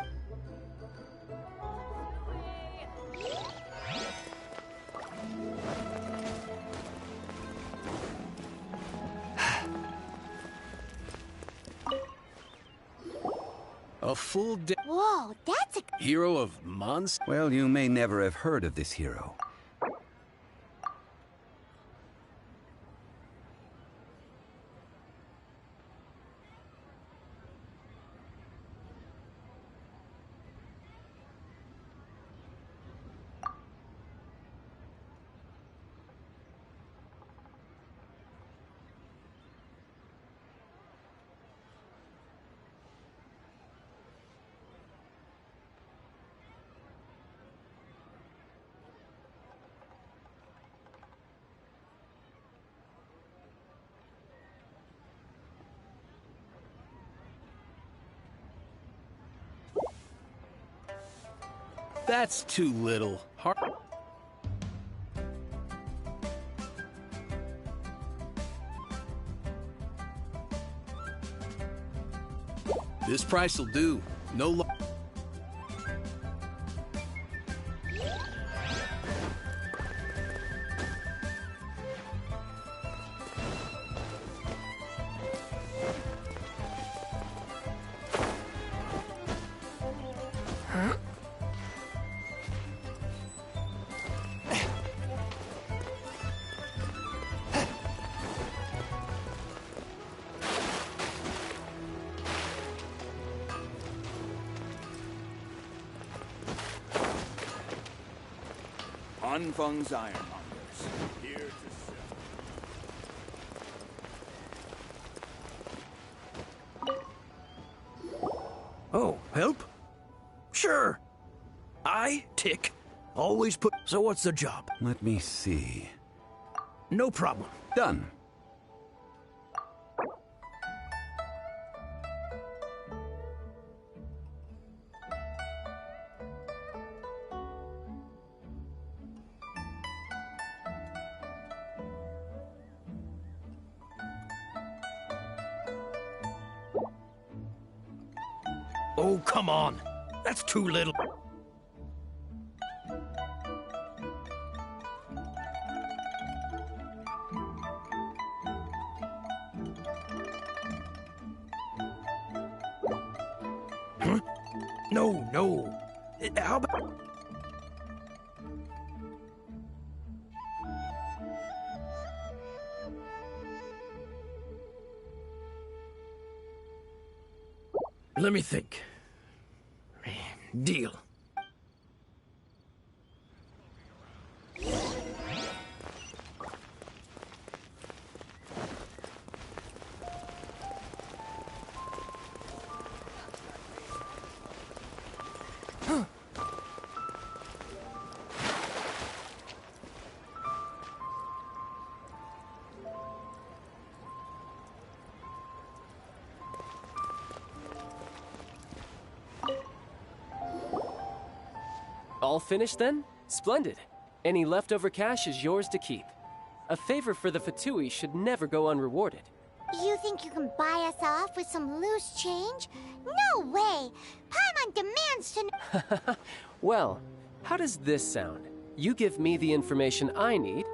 A full day. Whoa, that's a... Hero of Mons? Well, you may never have heard of this hero. That's too little. This price will do. No lo- Unfung's Ironmongers, here to sell. Oh, help? Sure. Tick. Always put... So what's the job? Let me see. No problem. Done. Oh, come on. That's too little. Huh? No. How about... Let me think. Deal. All finished then? Splendid. Any leftover cash is yours to keep. A favor for the Fatui should never go unrewarded. You think you can buy us off with some loose change? No way! Paimon demands to know. Well, how does this sound? You give me the information I need,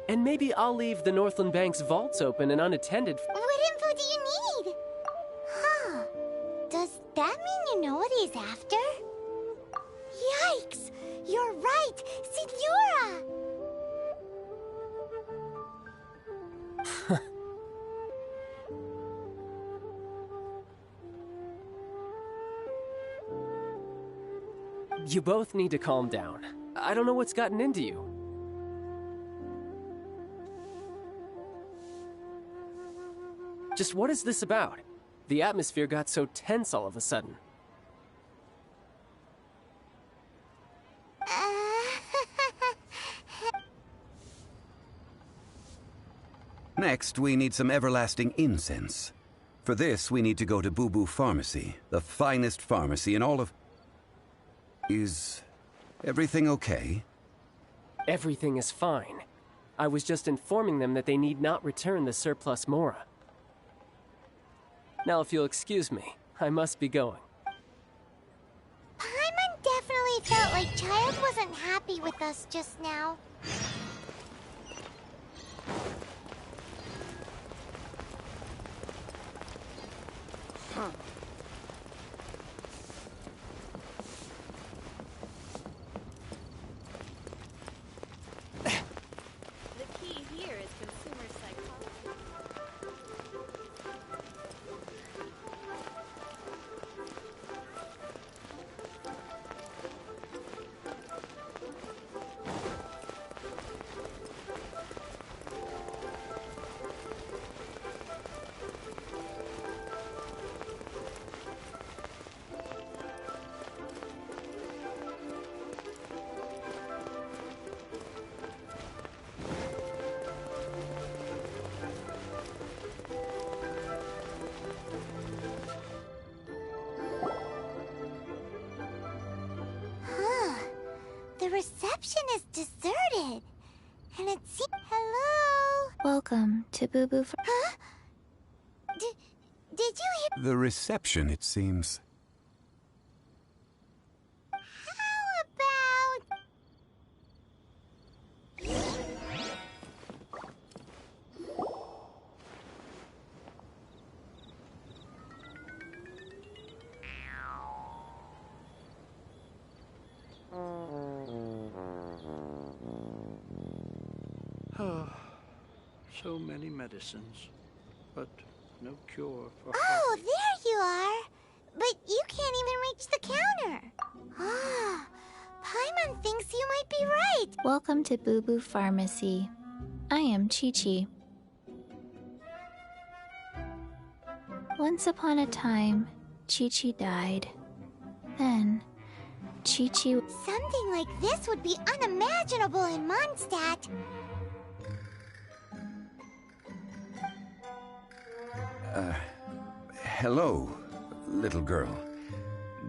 and maybe I'll leave the Northland Bank's vaults open and unattended. What info do you need? Huh. Does that mean you know what he's after? Yikes! You're right! Signora! You both need to calm down. I don't know what's gotten into you. Just what is this about? The atmosphere got so tense all of a sudden. Next, we need some everlasting incense. For this, we need to go to Boo Boo Pharmacy, the finest pharmacy in all of... Is everything okay? Everything is fine. I was just informing them that they need not return the surplus Mora. Now, if you'll excuse me, I must be going. Paimon definitely felt like Child wasn't happy with us just now. Huh. The key here is consumer psychology. reception is deserted. And it seems... Hello? Welcome to Boo Boo. Huh? Did you hear... The reception, it seems. How about... So many medicines, but no cure for... Oh, there you are! But you can't even reach the counter. Ah, Paimon thinks you might be right. Welcome to Boo Boo Pharmacy. I am Chi-Chi. Once upon a time, Chi-Chi died. Then, Chi-Chi... Something like this would be unimaginable in Mondstadt. Hello, little girl.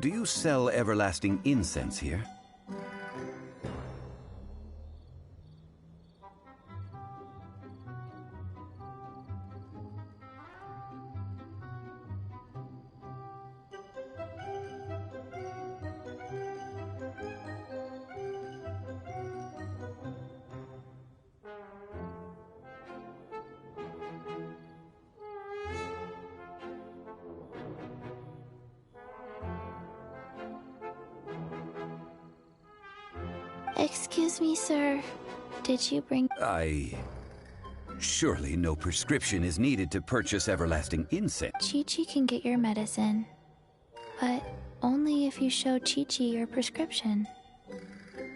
Do you sell everlasting incense here? Excuse me, sir. Did you bring... Surely no prescription is needed to purchase everlasting incense. Chi-Chi can get your medicine, but only if you show Chi-Chi your prescription.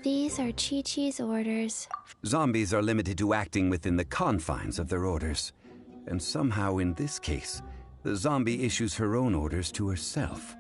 These are Chi-Chi's orders. Zombies are limited to acting within the confines of their orders. And somehow in this case, the zombie issues her own orders to herself.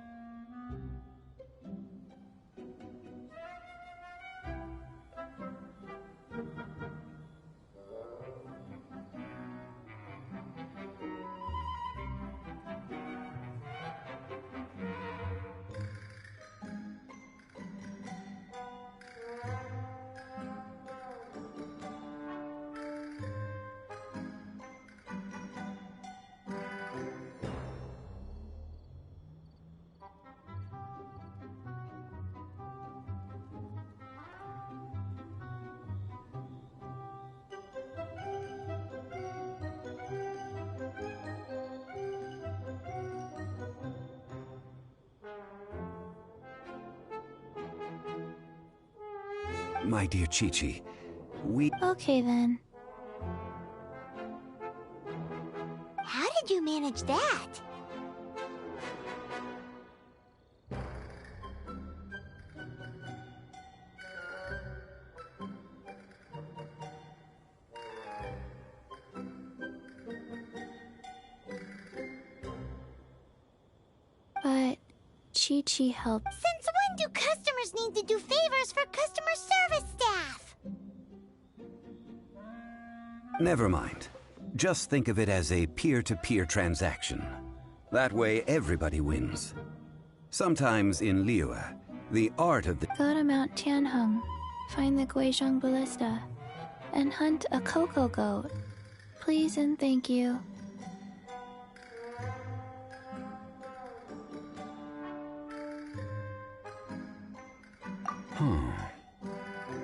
My dear Chi-Chi, we... Okay, then. How did you manage that? But Chi-Chi helped. Since when do customers need to do favors for customer service staff? Never mind. Just think of it as a peer-to-peer transaction. That way everybody wins. Sometimes in Liyue, the art of the... Go to Mount Tianheng, find the Guizhong Ballista, and hunt a cocoa goat. Please and thank you.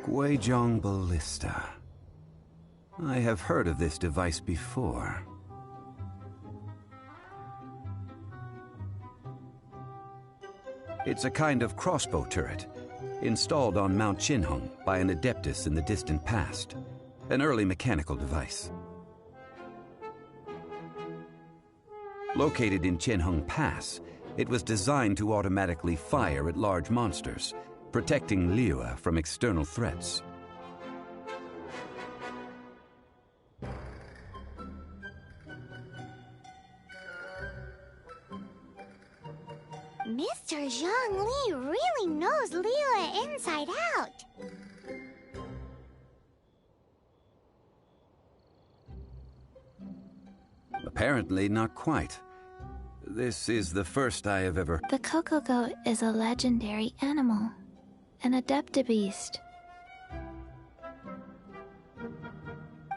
Guizhong Ballista. I have heard of this device before. It's a kind of crossbow turret, installed on Mount Qinheng by an adeptus in the distant past. An early mechanical device. Located in Qinheng Pass, it was designed to automatically fire at large monsters, protecting Liyue from external threats. Mr. Zhongli really knows Liyue inside out. Apparently not quite. This is the first I have ever... The cocoa goat is a legendary animal, an adeptabeast.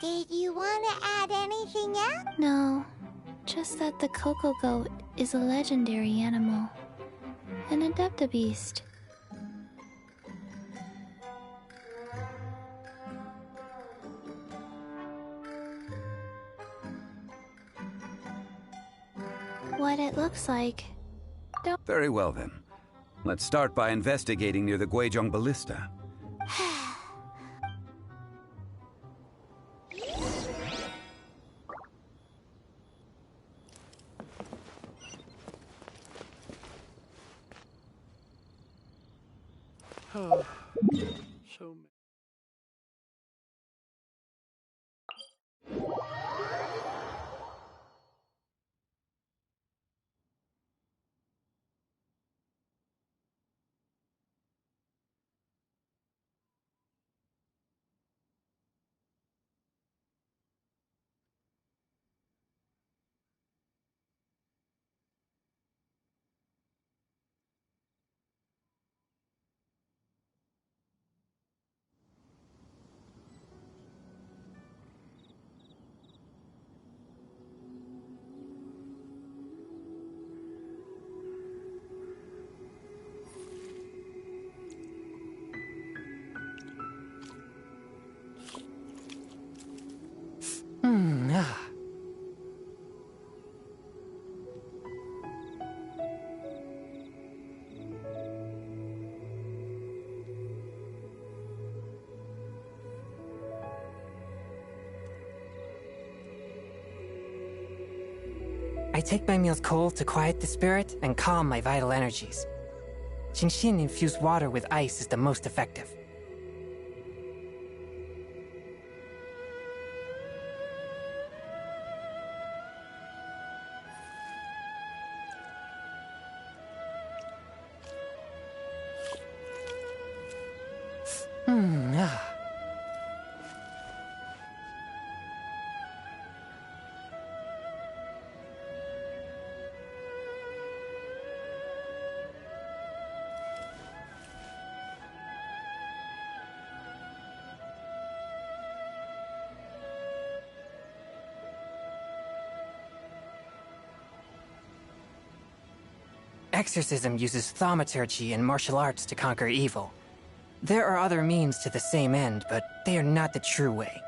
Did you want to add anything else? No, just that the Coco Goat is a legendary animal. An Adepta beast. What it looks like. Very well then. Let's start by investigating near the Guizhong Ballista. So I take my meals cold to quiet the spirit and calm my vital energies. Xingxin infused water with ice is the most effective. Exorcism uses thaumaturgy and martial arts to conquer evil. There are other means to the same end, but they are not the true way.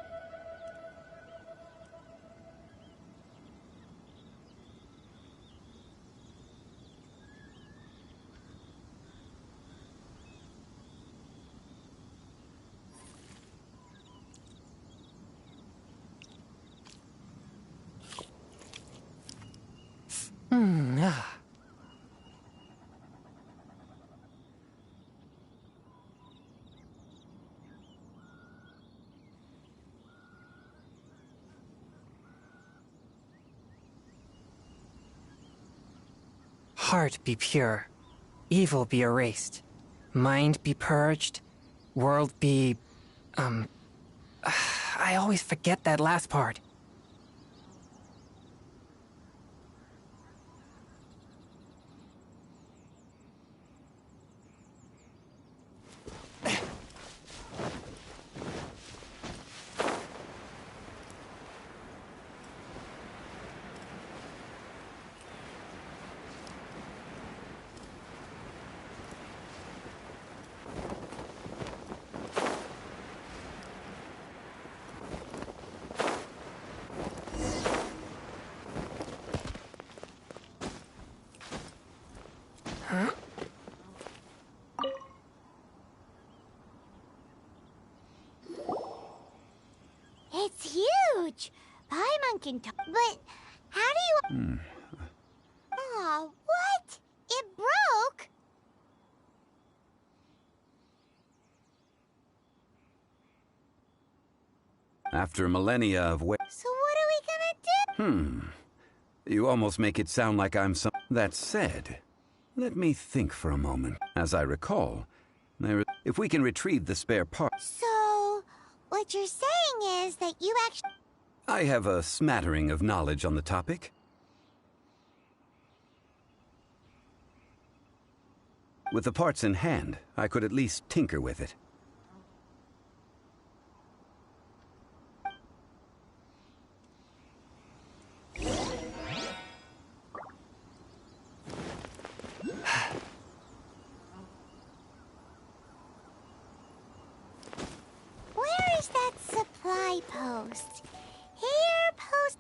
Heart be pure, evil be erased, mind be purged, world be... I always forget that last part. It's huge! Paimon can talk, but how do you... Aw, what? It broke? After millennia of So what are we gonna do? You almost make it sound like I'm some... That said, let me think for a moment. As I recall, if we can retrieve the spare part... So, what you're saying is that you actually... I have a smattering of knowledge on the topic. With the parts in hand, I could at least tinker with it. I post. Here, post.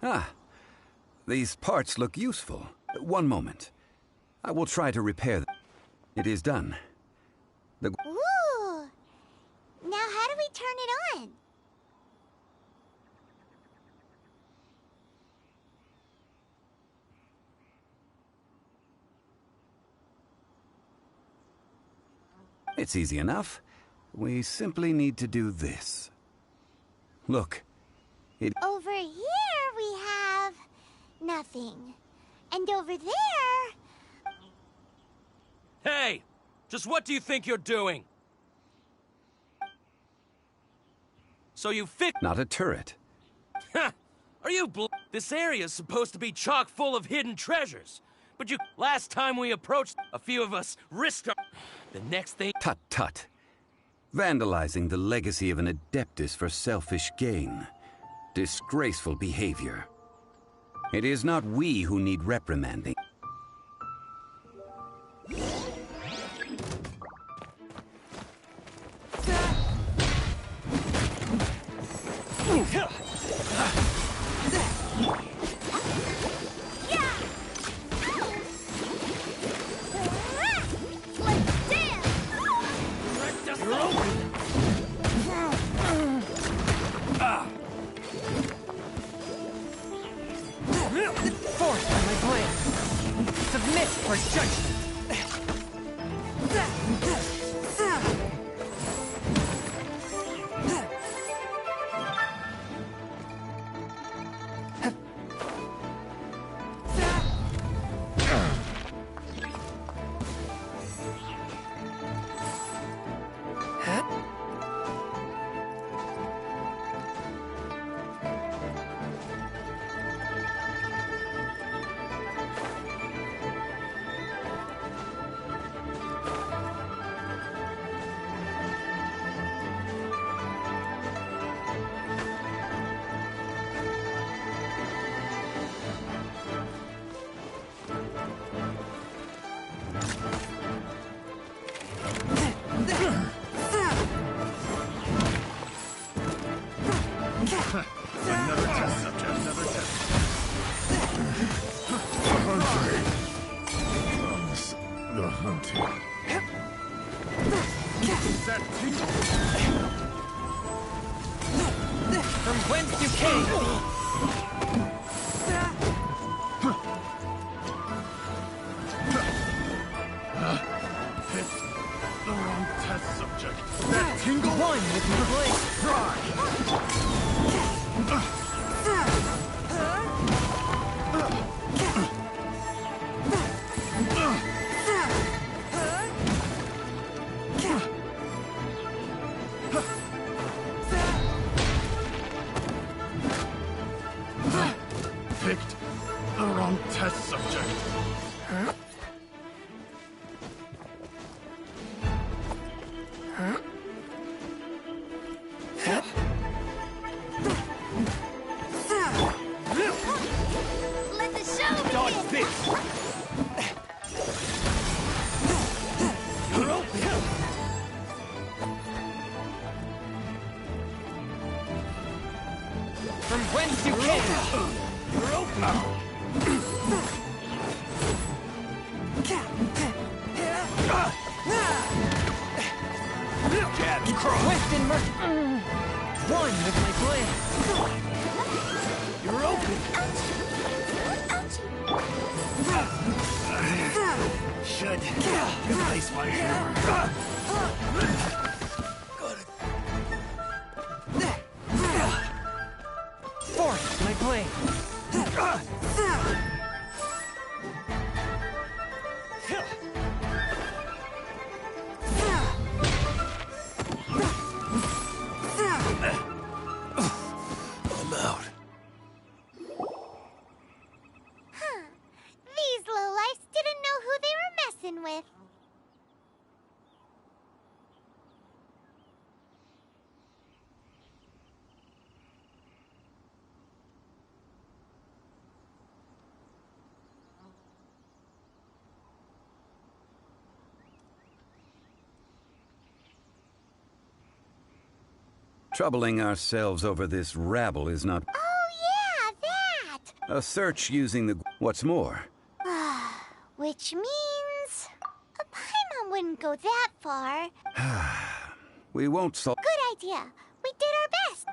Ah, these parts look useful. One moment. I will try to repair them. It is done. Ooh! Now how do we turn it on? It's easy enough. We simply need to do this. Look. Over here we have nothing. And over there... Hey! Just what do you think you're doing? So you Not a turret. Ha! Are you This area's supposed to be chock full of hidden treasures. But last time we approached, a few of us risked our... The next thing... Tut tut. Vandalizing the legacy of an Adeptus for selfish gain. Disgraceful behavior. It is not we who need reprimanding. Forced by my blade. Submit for judgment. Another test subject, another test. The hunting. That tingle. From whence you came! Picked the wrong test subject. That tingle. One with your blade. Try. Picked the wrong test subject. Huh? Huh? Let the show begin! Dodge this! You're open! From whence you came! You're open! Jabs cross. Swift and one with my blade. You're open. Should replace my hammer. Fourth, my blade. I'm out. These lowlifes didn't know who they were messing with. Troubling ourselves over this rabble is not... Oh, yeah, that! A search using the... What's more? Which means... a Paimon wouldn't go that far. We won't solve... Good idea. We did our best.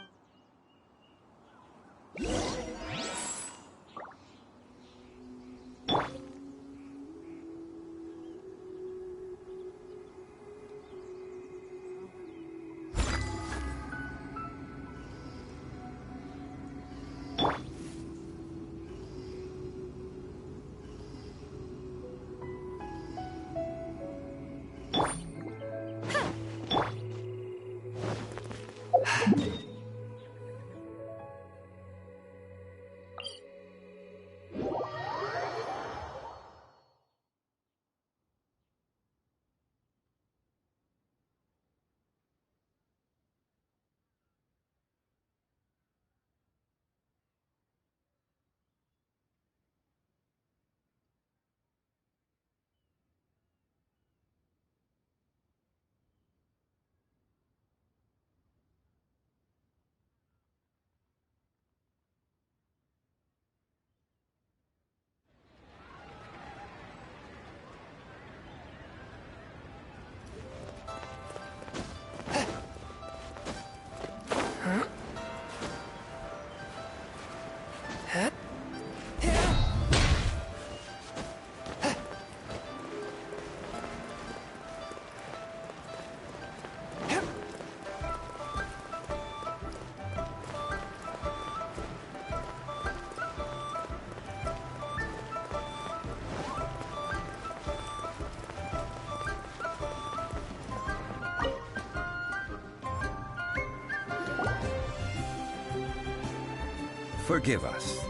Forgive us.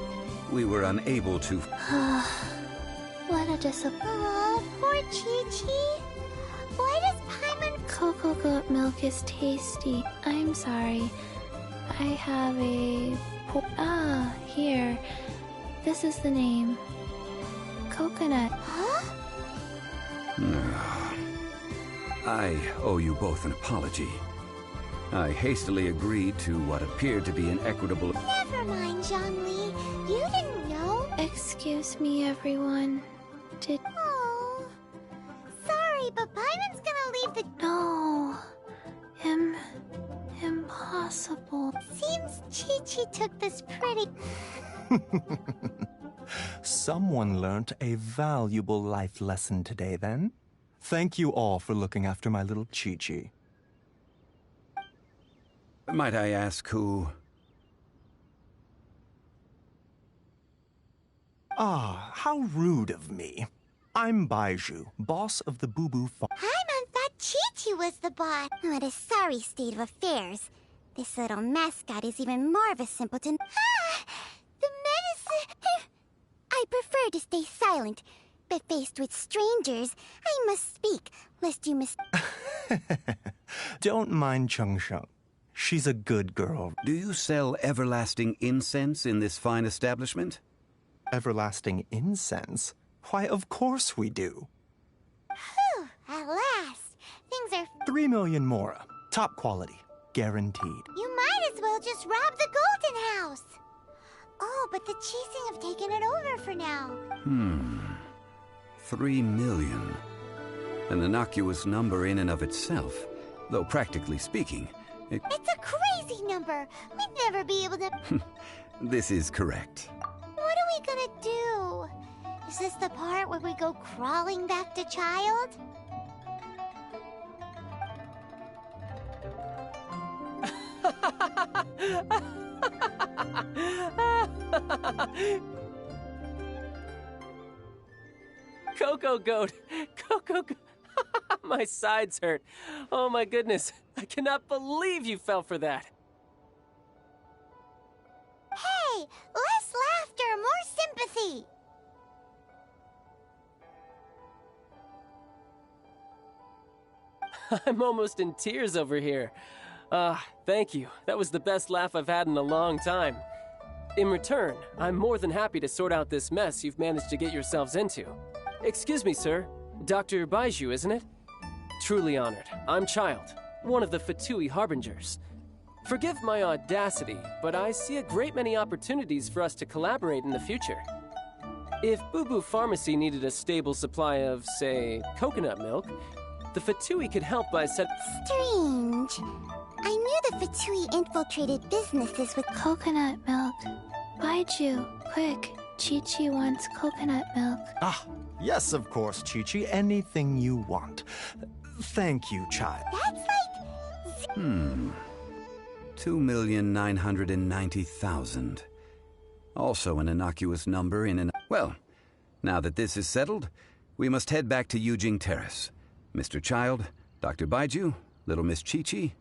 We were unable to... What a disappointment. Oh, poor Chi-Chi. Why does Paimon... Cocoa goat milk is tasty. I'm sorry. I have a... here. This is the name. Coconut. Huh? I owe you both an apology. I hastily agreed to what appeared to be an equitable... Never mind, Zhongli. You didn't know. Excuse me, everyone. Did... Oh. Sorry, but Paimon's gonna leave the... No. Impossible. Seems Chi-Chi took this pretty... Someone learnt a valuable life lesson today, then. Thank you all for looking after my little Chi-Chi. Might I ask who... Ah, how rude of me. I'm Baiju, boss of the Boo Boo Farm. Paimon thought Chi-Chi was the boss. What a sorry state of affairs. This little mascot is even more of a simpleton. Ah! The medicine... I prefer to stay silent, but faced with strangers, I must speak, lest you Don't mind Chung Sheng. She's a good girl. Do you sell everlasting incense in this fine establishment? Everlasting incense? Why, of course we do. Whew, at last. Things are... 3 million mora. Top quality. Guaranteed. You might as well just rob the Golden House. Oh, but the Chising have taken it over for now. 3 million. An innocuous number in and of itself, though practically speaking, It's a crazy number. We'd never be able to... this is correct. What are we gonna do? Is this the part where we go crawling back to Child? Coco Goat! Coco Goat! My sides hurt. Oh my goodness. I cannot believe you fell for that. Hey, less laughter, more sympathy. I'm almost in tears over here. Thank you. That was the best laugh I've had in a long time. In return, I'm more than happy to sort out this mess you've managed to get yourselves into. Excuse me, sir. Dr. Baiju, isn't it? Truly honored. I'm Child, one of the Fatui Harbingers. Forgive my audacity, but I see a great many opportunities for us to collaborate in the future. If Boo Boo Pharmacy needed a stable supply of, say, coconut milk, the Fatui could help by Strange. I knew the Fatui infiltrated businesses with Coconut milk. Baiju, quick. Chi-Chi wants coconut milk. Ah, yes, of course, Chi-Chi. Anything you want. Thank you, child. That's like... 2,990,000. Also an innocuous number in an... Well, now that this is settled, we must head back to Yujing Terrace. Mr. Child, Dr. Baiju, little Miss Chi-Chi,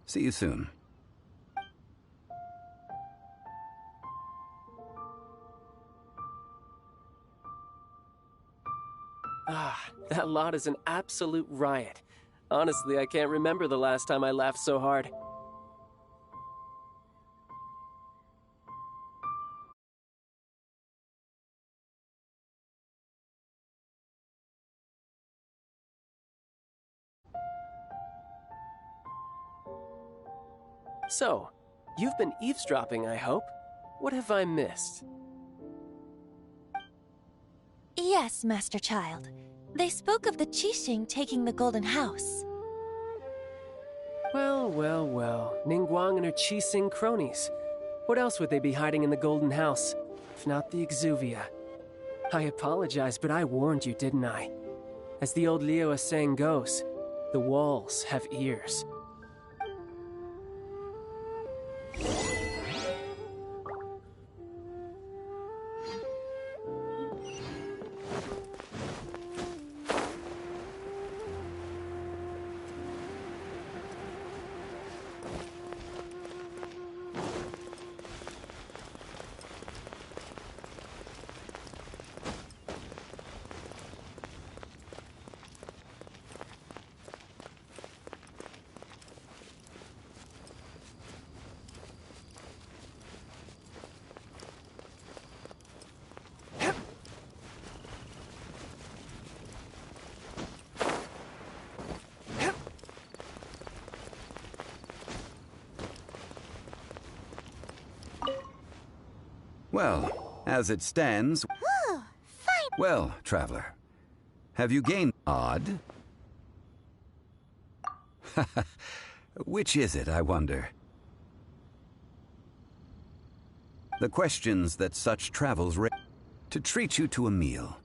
see you soon. That lot is an absolute riot. Honestly, I can't remember the last time I laughed so hard. So, you've been eavesdropping, I hope? What have I missed? Yes, Master Child. They spoke of the Qixing taking the Golden House. Well, well, well. Ningguang and her Qixing cronies. What else would they be hiding in the Golden House, if not the Exuvia? I apologize, but I warned you, didn't I? As the old Liu saying goes, the walls have ears. Well, as it stands... Well, traveler, have you gained... Odd? Which is it, I wonder? The questions that such travels raise... To treat you to a meal.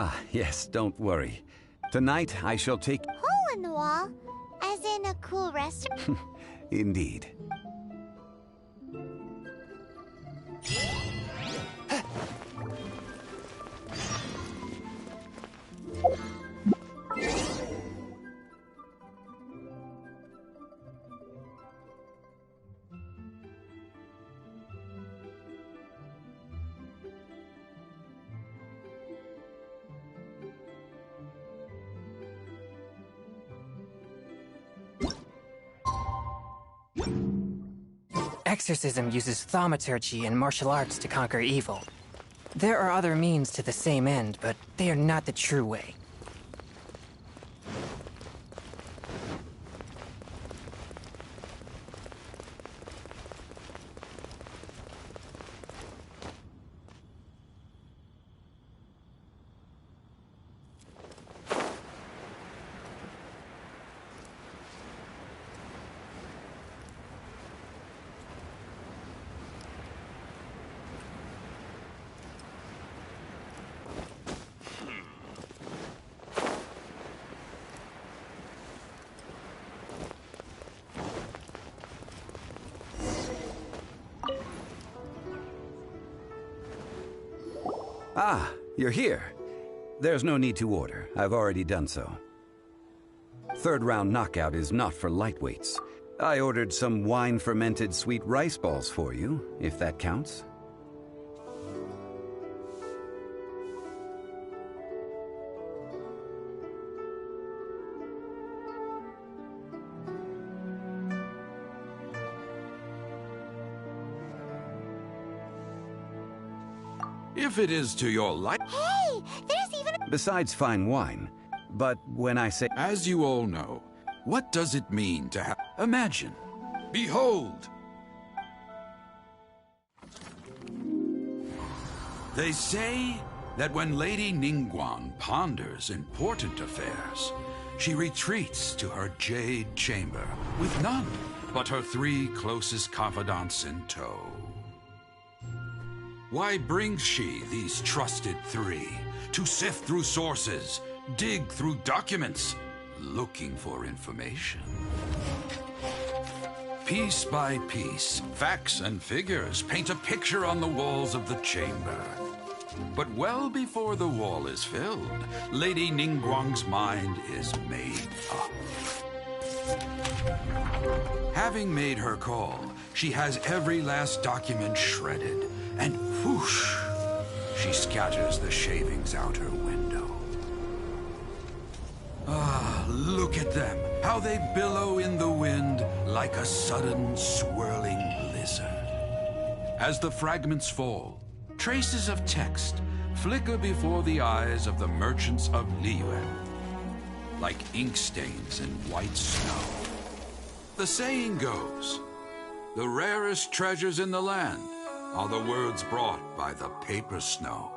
Oh, yes, don't worry. Tonight I shall take... Hole in the wall? As in a cool restaurant? Indeed. Exorcism uses thaumaturgy and martial arts to conquer evil. There are other means to the same end, but they are not the true way. Ah, you're here. There's no need to order. I've already done so. Third round knockout is not for lightweights. I ordered some wine-fermented sweet rice balls for you, if that counts. If it is to your liking. Hey, there's even a... Besides fine wine. But when I say... As you all know, what does it mean to have... Imagine. Behold! They say that when Lady Ningguang ponders important affairs, she retreats to her jade chamber with none but her 3 closest confidants in tow. Why brings she these trusted 3 to sift through sources, dig through documents, looking for information? Piece by piece, facts and figures paint a picture on the walls of the chamber. But well before the wall is filled, Lady Ningguang's mind is made up. Having made her call, she has every last document shredded, and whoosh, she scatters the shavings out her window. Ah, look at them, how they billow in the wind like a sudden swirling blizzard. As the fragments fall, traces of text flicker before the eyes of the merchants of Liyue, like ink stains in white snow. The saying goes, the rarest treasures in the land are the words brought by the paper snow.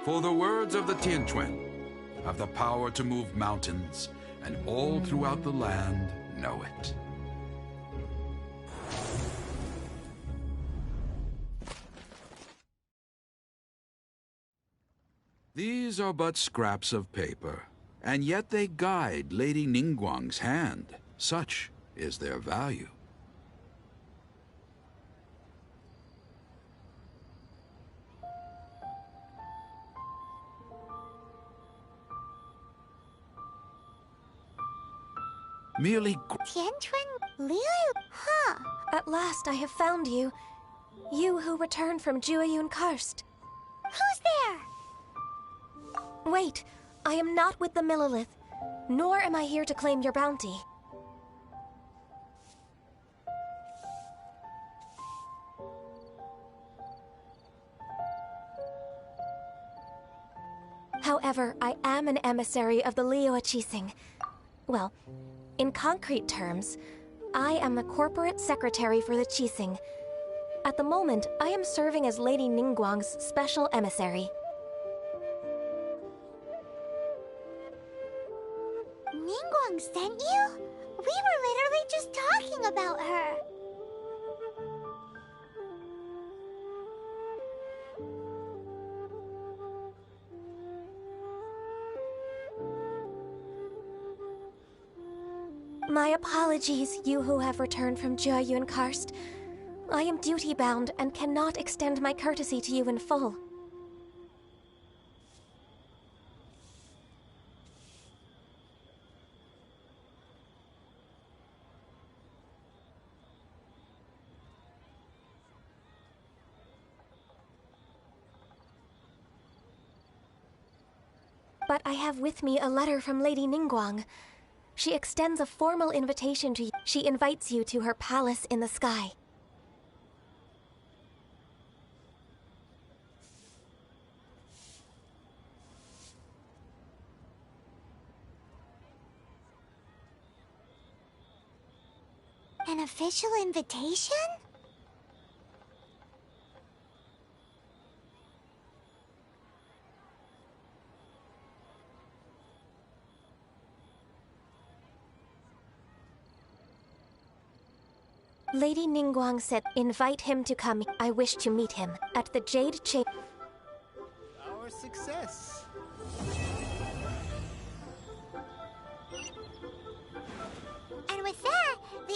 For the words of the Tianquan have the power to move mountains, and all throughout the land know it. These are but scraps of paper, and yet they guide Lady Ningguang's hand. Such is their value. Merely... Tianquan? Liyue? Huh. At last I have found you. You who returned from Jueyun Karst. Who's there? Wait, I am not with the Millelith, nor am I here to claim your bounty. However, I am an emissary of the Liyue Qixing. Well, in concrete terms, I am the corporate secretary for the Qixing. At the moment, I am serving as Lady Ningguang's special emissary. Ningguang sent you? We were literally just talking about her. My apologies, you who have returned from Jiayun Karst. I am duty-bound and cannot extend my courtesy to you in full. But I have with me a letter from Lady Ningguang. She extends a formal invitation to you. She invites you to her palace in the sky. An official invitation? Lady Ningguang said, invite him to come. I wish to meet him at the Jade Chamber. Our success. And with that, the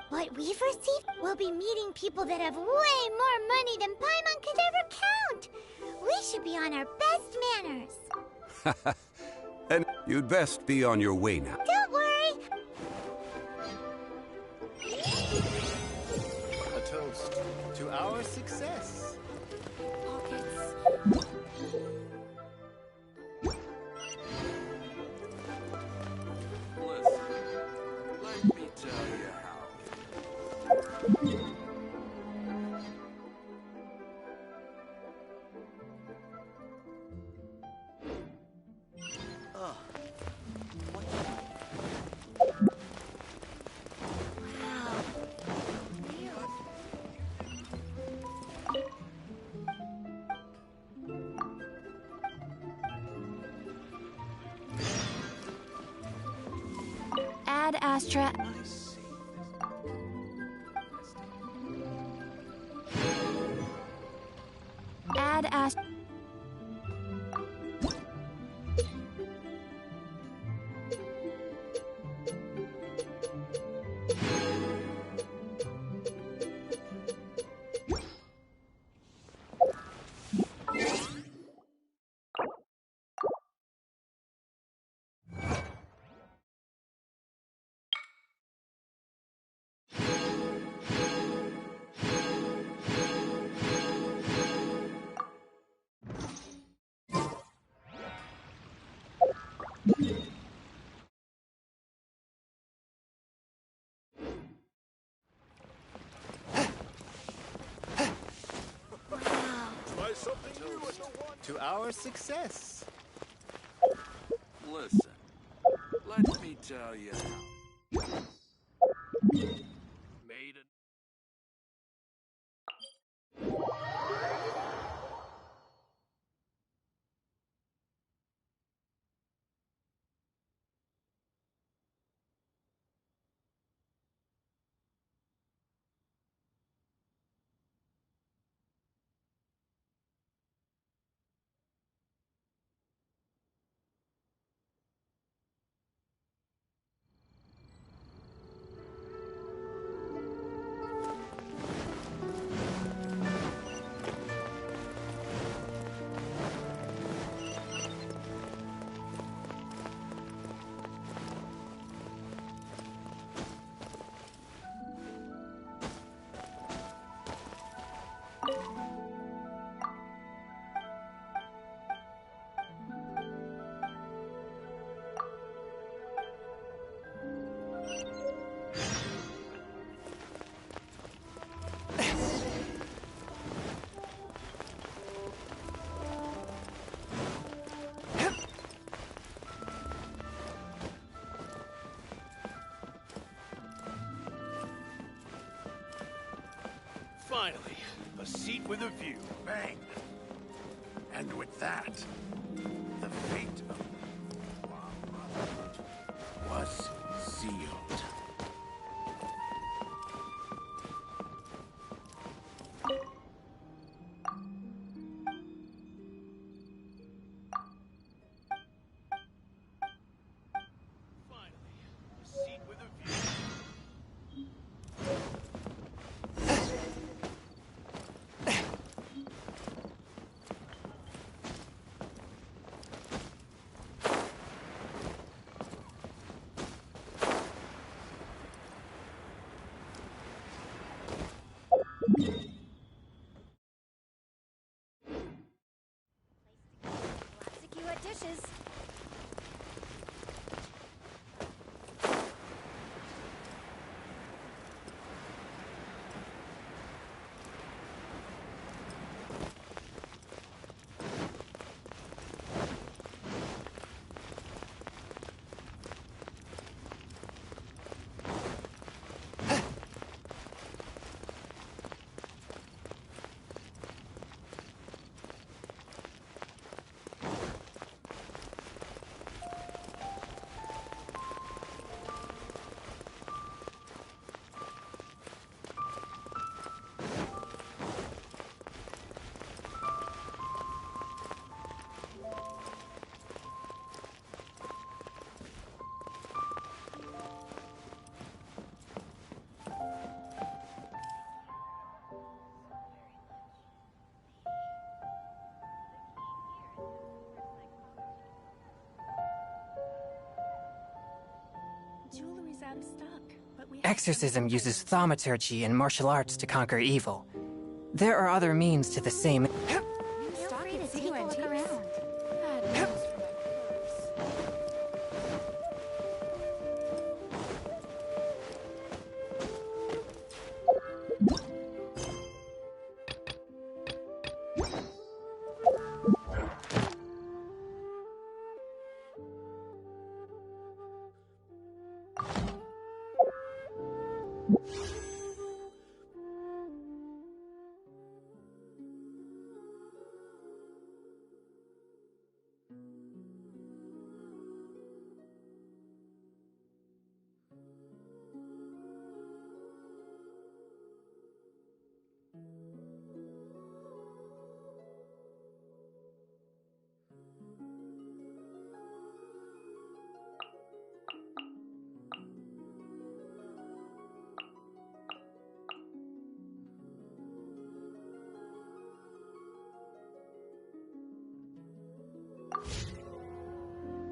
what we've received will be meeting people that have way more money than Paimon could ever count. We should be on our best manners. And you'd best be on your way now. Don't worry. A toast to our success. Pockets. Let me tell you how. Ad Astra. Ad Astra. To our success. Listen, let me tell you how. Made it. Finally, a seat with a view. Bang! And with that, the fate of was sealed. Finally, a seat with a view. I'm stuck, but we Exorcism uses thaumaturgy and martial arts to conquer evil. There are other means to the same. Feel free to take a look around.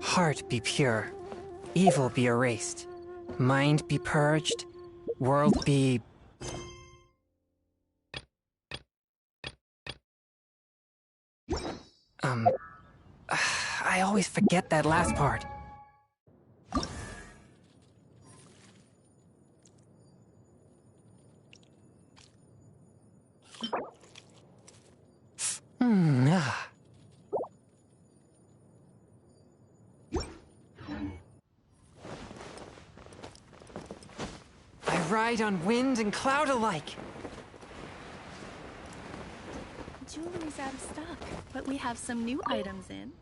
Heart be pure, evil be erased, mind be purged, world be... I always forget that last part. Ah. I ride on wind and cloud alike. Jewelry's out of stock, but we have some new items in.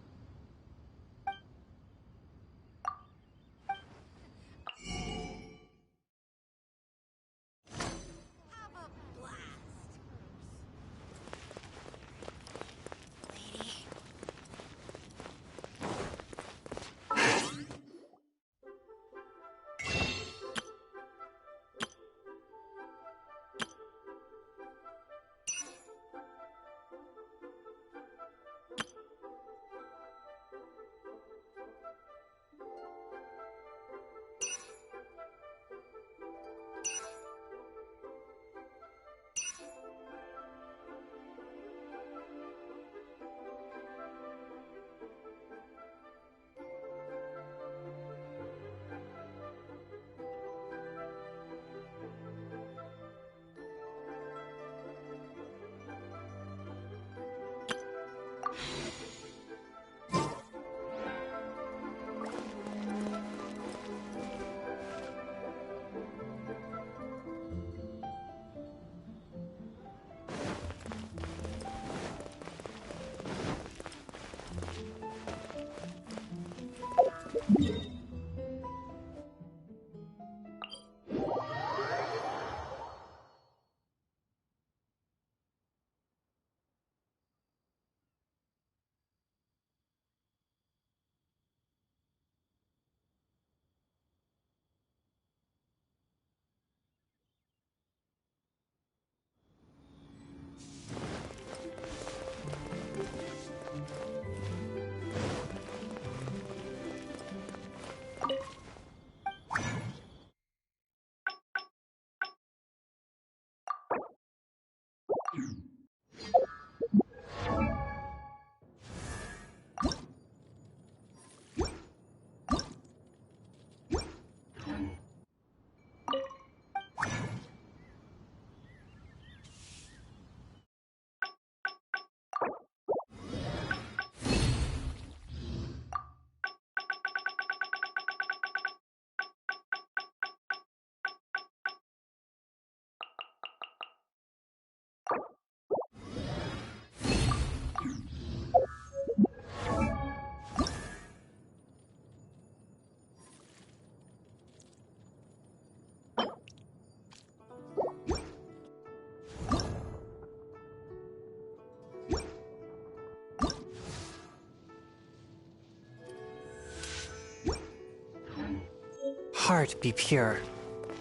Heart be pure,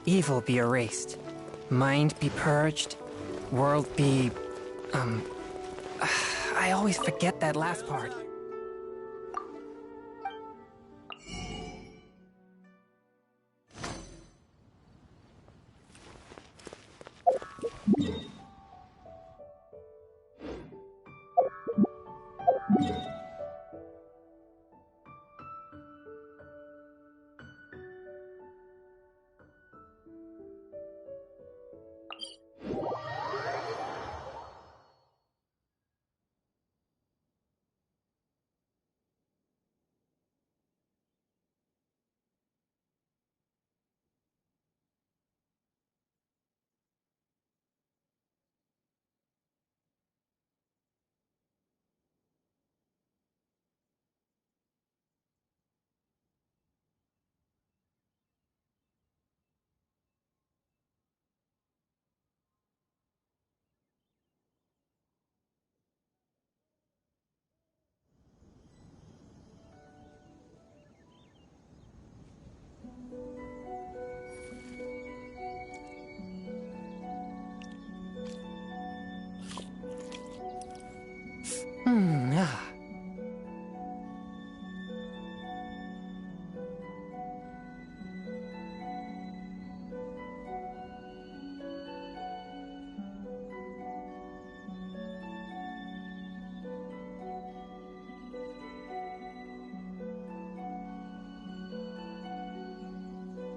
evil be erased, mind be purged, world be... I always forget that last part.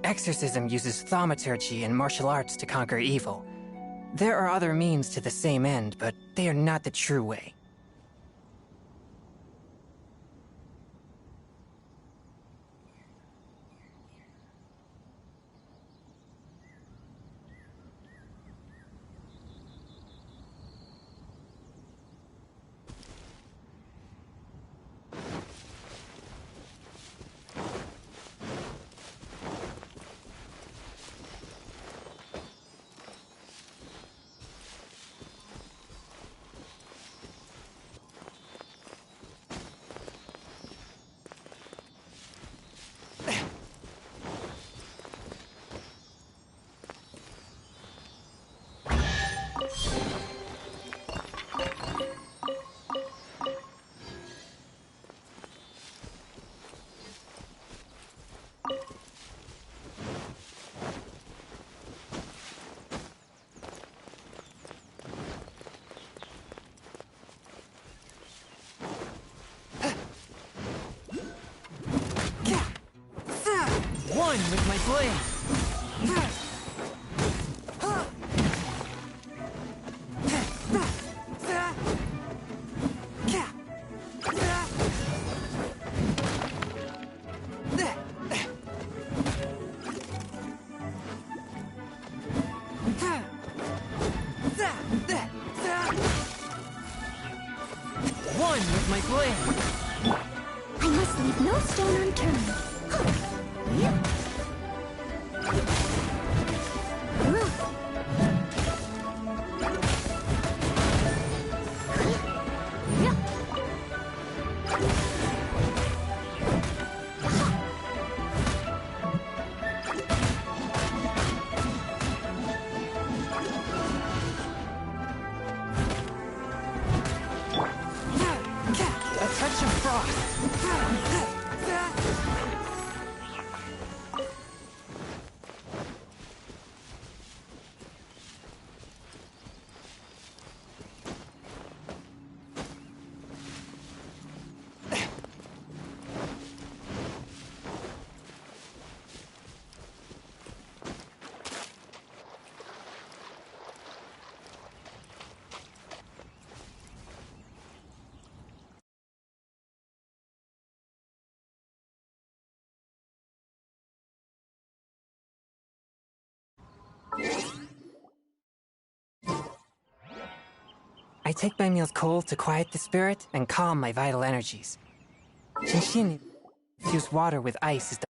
Exorcism uses thaumaturgy and martial arts to conquer evil. There are other means to the same end, but they are not the true way. One with my blade! One with my blade! I must leave no stone unturned. A touch of frost! I take my meals cold to quiet the spirit and calm my vital energies. Shinshin infuse water with ice is the